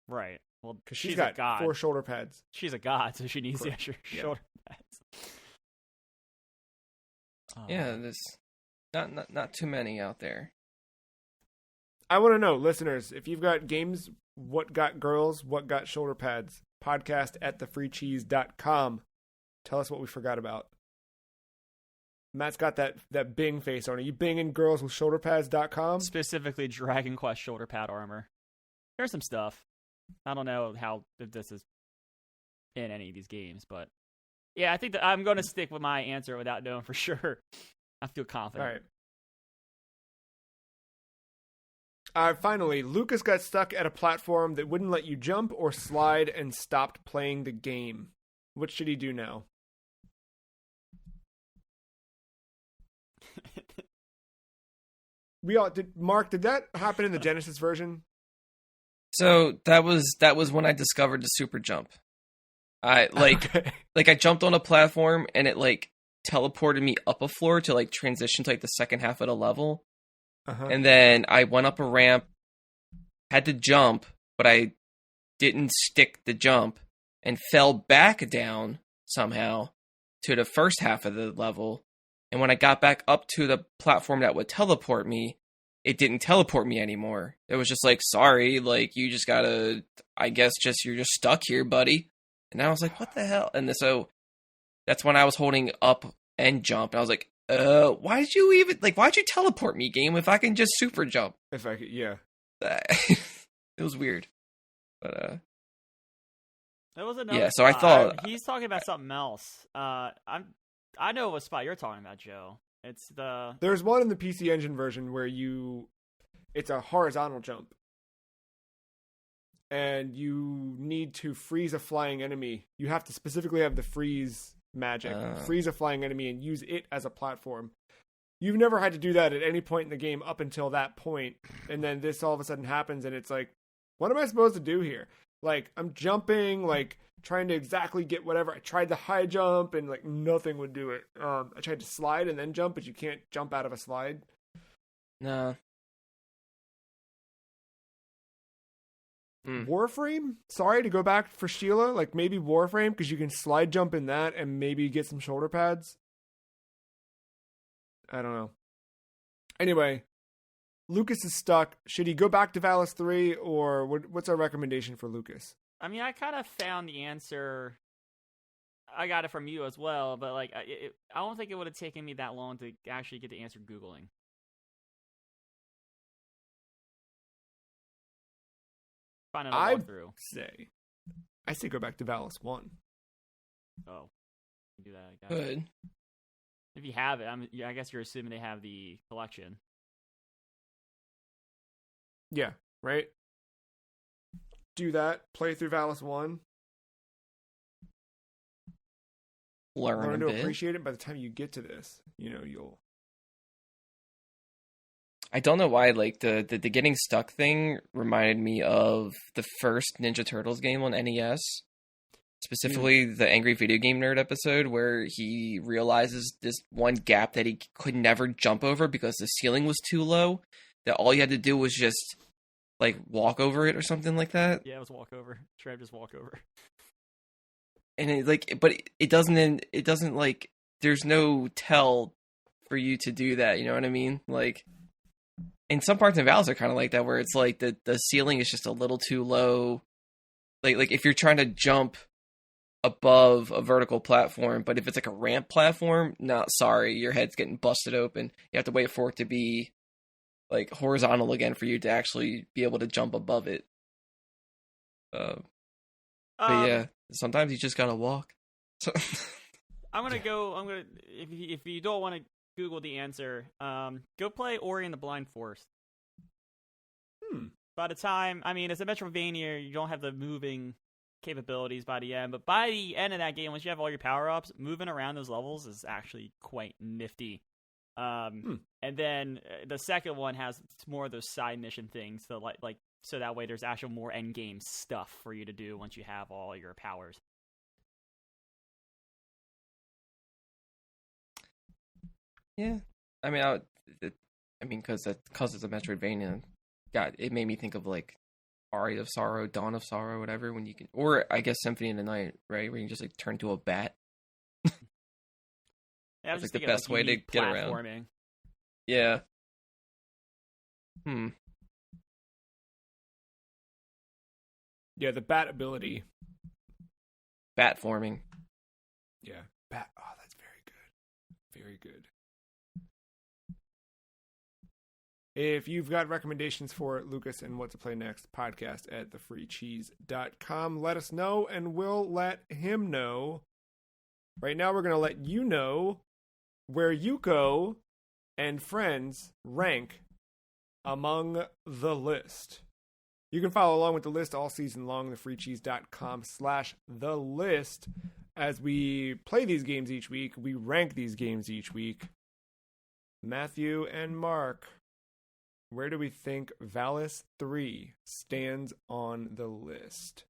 Right. Well, because she's got a god. 4 shoulder pads. She's a god, so she needs the extra shoulder pads. Yeah, there's not too many out there. I want to know, listeners, if you've got games, what got girls, what got shoulder pads? podcast@thefreecheese.com. Tell us what we forgot about. Matt's got that Bing face on. Are you binging girls with shoulder pads.com? Specifically Dragon Quest shoulder pad armor. There's some stuff. I don't know if this is in any of these games, but yeah, I think that I'm going to stick with my answer without knowing for sure. I feel confident. All right. Finally, Lucas got stuck at a platform that wouldn't let you jump or slide and stopped playing the game. What should he do now? Mark, did that happen in the Genesis version? So that was when I discovered the super jump. I I jumped on a platform and it like teleported me up a floor to like transition to like the second half of the level. And then I went up a ramp, had to jump, but I didn't stick the jump and fell back down somehow to the first half of the level. And when I got back up to the platform that would teleport me, it didn't teleport me anymore. It was just like, sorry, like you just gotta, I guess, you're just stuck here, buddy. And I was like, what the hell? And so that's when I was holding up and jump, and I was like, why'd you teleport me, game, if I can just super jump? If I could, yeah. It was weird, but That was another. Yeah, so I thought he's talking about something else. I know what spot you're talking about, Joe. It's the There's one in the PC Engine version where it's a horizontal jump, and you need to freeze a flying enemy. You have to specifically have the freeze magic, freeze a flying enemy, and use it as a platform. You've never had to do that at any point in the game up until that point, and then this all of a sudden happens, and it's like, what am I supposed to do here? Like, I'm jumping, like, trying to exactly get whatever. I tried the high jump, and, like, nothing would do it. I tried to slide and then jump, but you can't jump out of a slide. no. Warframe? Sorry to go back for Sheila. Like, maybe Warframe, because you can slide jump in that and maybe get some shoulder pads. I don't know. Anyway, Lucas is stuck. Should he go back to Valis 3, or what's our recommendation for Lucas? I mean, I kind of found the answer. I got it from you as well, but like, I don't think it would have taken me that long to actually get the answer Googling. Find it a walkthrough. I say go back to Valis 1. Oh, you do that. I guess. Good. If you have it, I guess you're assuming they have the collection. Yeah, right? Do that. Play through Valis 1. Learn to appreciate it. By the time you get to this, you'll... I don't know why, like, the getting stuck thing reminded me of the first Ninja Turtles game on NES. Specifically, the Angry Video Game Nerd episode, where he realizes this one gap that he could never jump over because the ceiling was too low, that all you had to do was just, like, walk over it or something like that. Yeah, it was walk over. Trev just walk over. And it doesn't, like, there's no tell for you to do that, you know what I mean? Like, and some parts of Valis are kind of like that, where it's like the ceiling is just a little too low. Like if you're trying to jump above a vertical platform, but if it's like a ramp platform, sorry, your head's getting busted open. You have to wait for it to be like horizontal again for you to actually be able to jump above it. But yeah, sometimes you just gotta walk. So if you don't want to Google the answer, go play Ori and the Blind Forest. By the time, I mean, it's a Metroidvania, you don't have the moving capabilities by the end, but by the end of that game, once you have all your power-ups, moving around those levels is actually quite nifty. And then the second one has more of those side mission things, so like so that way there's actual more end game stuff for you to do once you have all your powers. Yeah, I mean, because it's a Metroidvania. God, it made me think of like Aria of Sorrow, Dawn of Sorrow, whatever. When you can, or I guess Symphony of the Night, right? Where you can just like turn to a bat. Yeah, I was That's just like the thinking, best way to get around. platforming. Yeah. Yeah, the bat ability. Bat forming. Yeah, bat. Oh, that's very good. Very good. If you've got recommendations for Lucas and what to play next, podcast at thefreecheese.com. Let us know, and we'll let him know. Right now, we're going to let you know where Yuko and friends rank among the list. You can follow along with the list all season long, thefreecheese.com/thelist. As we play these games each week, we rank these games each week. Matthew and Mark, where do we think Valis 3 stands on the list?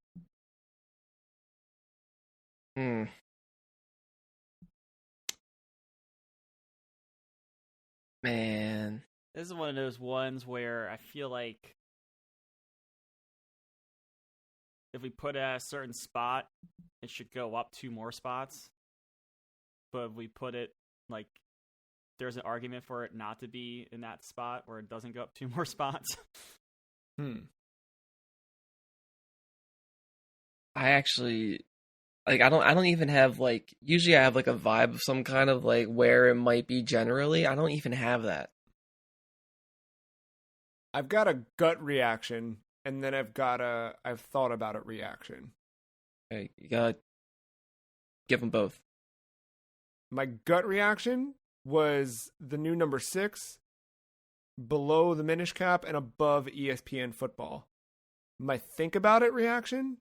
Man. This is one of those ones where I feel like if we put it at a certain spot, it should go up 2 more spots. But if we put it like there's an argument for it not to be in that spot where it doesn't go up 2 more spots. I actually like I don't even have like usually I have like a vibe of some kind of like where it might be generally. I don't even have that. I've got a gut reaction, and then I've thought about it reaction. Okay, you gotta give them both. My gut reaction was the new number 6, below the Minish Cap and above ESPN football. My think about it reaction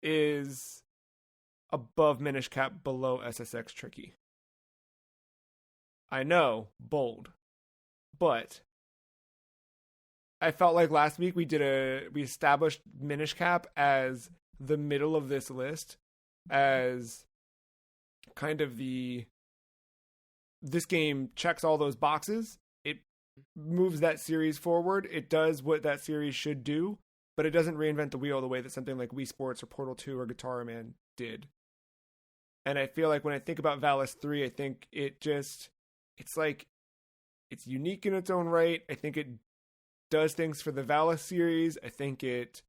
is above Minish Cap, below SSX Tricky. I know, bold, but I felt like last week we established Minish Cap as the middle of this list, as kind of this game checks all those boxes. It moves that series forward. It does what that series should do, but it doesn't reinvent the wheel the way that something like Wii Sports or Portal 2 or Guitar Man did. And I feel like when I think about Valis 3, I think it's unique in its own right. I think it does things for the Valis series. I think it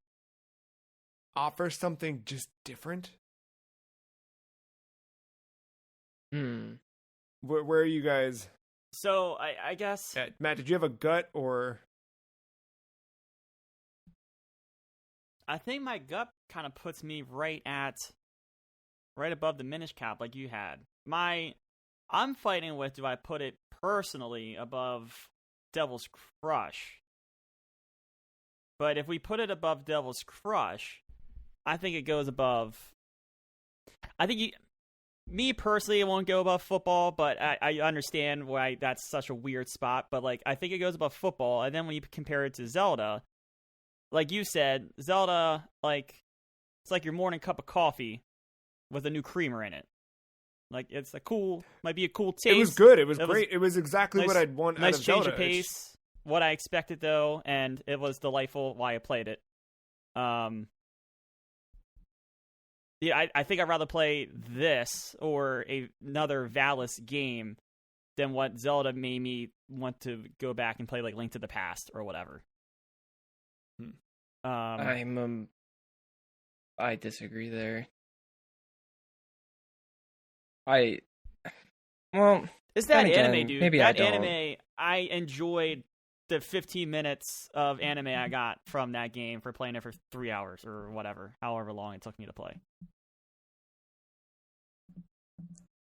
offers something just different. Where are you guys? So I guess Matt, did you have a gut or? I think my gut kind of puts me right above the Minish Cap like you had. I'm fighting with, do I put it personally above Devil's Crush? But if we put it above Devil's Crush, I think it goes above. Me personally, it won't go above football, but I understand why that's such a weird spot. But like, I think it goes above football, and then when you compare it to Zelda, like you said, Zelda, like it's like your morning cup of coffee with a new creamer in it. Like it's might be a cool taste. It was good. It was great. It was exactly what I'd want out of Zelda. Nice change of pace. What I expected though, and it was delightful while I played it. Yeah, I think I'd rather play this or another Valis game than what Zelda made me want to go back and play, like Link to the Past or whatever. I disagree there. It's that anime, dude. Maybe that I don't. Anime, I enjoyed the 15 minutes of anime I got from that game for playing it for 3 hours or whatever, however long it took me to play.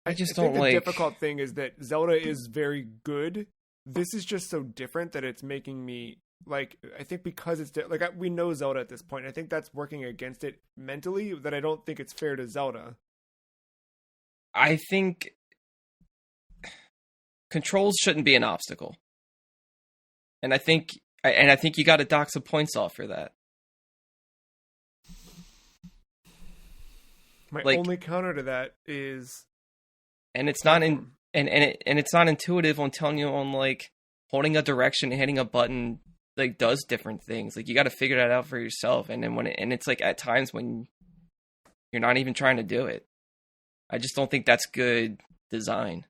I just think don't like. The difficult thing is that Zelda is very good. This is just so different that it's making me like. I think because it's we know Zelda at this point. I think that's working against it mentally. That I don't think it's fair to Zelda. I think controls shouldn't be an obstacle, and I think you got to dock some points off for that. My only counter to that is. And it's not it's not intuitive on telling you on like holding a direction and hitting a button like does different things. Like you got to figure that out for yourself. And then it's like at times when you're not even trying to do it. I just don't think that's good design.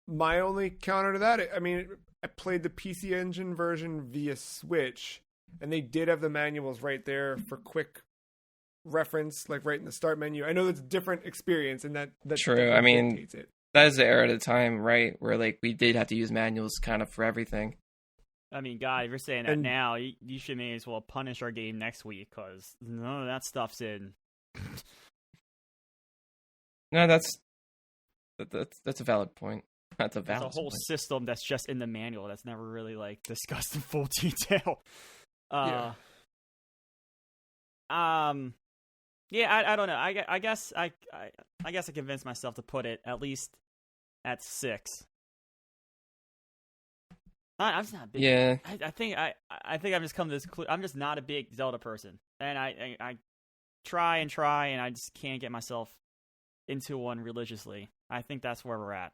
My only counter to that, I mean, I played the PC Engine version via Switch, and they did have the manuals right there for quick reference, like right in the start menu. I know that's a different experience, and that's true. I mean, that is the era of the time, right? Where like we did have to use manuals kind of for everything. I mean, God, if you're saying that now, you should may as well punish our game next week because none of that stuff's in. No, that's a valid point. That's a valid. There's a whole point. system that's just in the manual that's never really like discussed in full detail. Yeah, I don't know. I guess I convinced myself to put it at least at 6. I'm just not big. Yeah. I think I've just come to this conclusion. I'm just not a big Zelda person, and I try, and I just can't get myself into one religiously. I think that's where we're at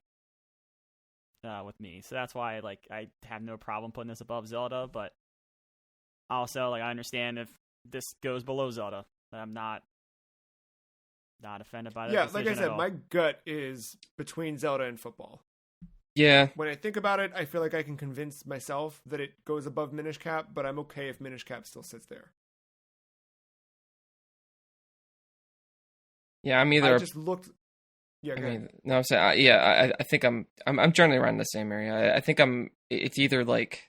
with me. So that's why I have no problem putting this above Zelda, but also I understand if this goes below Zelda. I'm not Not offended by that. Yeah, decision like I at said, all. my gut is between Zelda and football. Yeah. When I think about it, I feel like I can convince myself that it goes above Minish Cap, but I'm okay if Minish Cap still sits there. Yeah, I'm either. I just looked. Yeah, I go ahead. mean, no, I'm saying, I think I'm generally around the same area. I think it's either like,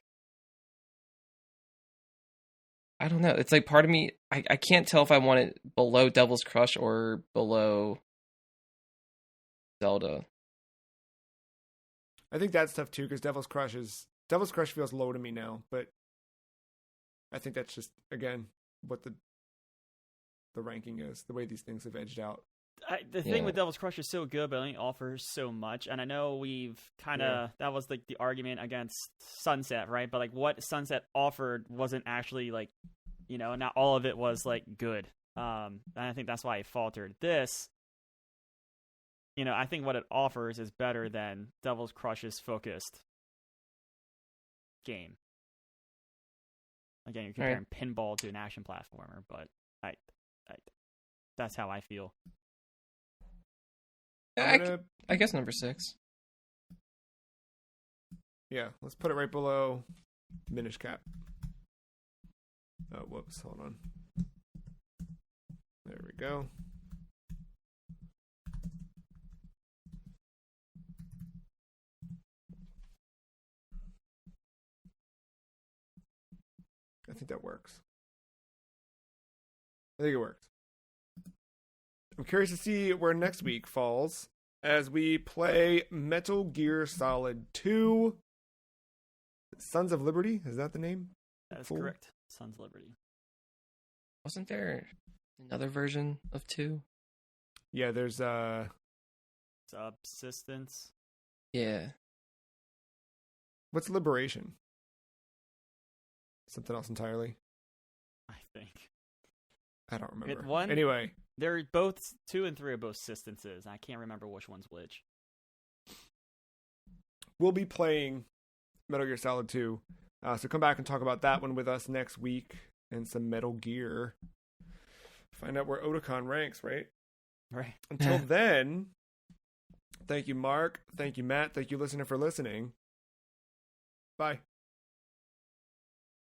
I don't know. It's like part of me, I can't tell if I want it below Devil's Crush or below Zelda. I think that's tough too because Devil's Crush feels low to me now, but I think that's just again what the ranking is, the way these things have edged out. The thing with Devil's Crush is so good, but it only offers so much. And I know we've kind of that was like the argument against Sunset, right? But like what Sunset offered wasn't actually like, not all of it was like good. And I think that's why it faltered. This, I think what it offers is better than Devil's Crush's focused game. Again, you're comparing pinball to an action platformer, but I that's how I feel. I guess number 6. Yeah, let's put it right below Minish Cap. Oh, whoops, hold on. There we go. I think that works. I think it works. I'm curious to see where next week falls as we play Metal Gear Solid 2. Sons of Liberty? Is that the name? That is correct. Sons of Liberty. Wasn't there another version of 2? Yeah, there's Subsistence. Yeah. What's Liberation? Something else entirely? I think. I don't remember. One, anyway. They're both 2 and 3 are both Sistences. I can't remember which one's which. We'll be playing Metal Gear Solid 2. So come back and talk about that one with us next week and some Metal Gear. Find out where Otakon ranks, right? Right. Until then, thank you, Mark. Thank you, Matt. Thank you, listener, for listening. Bye.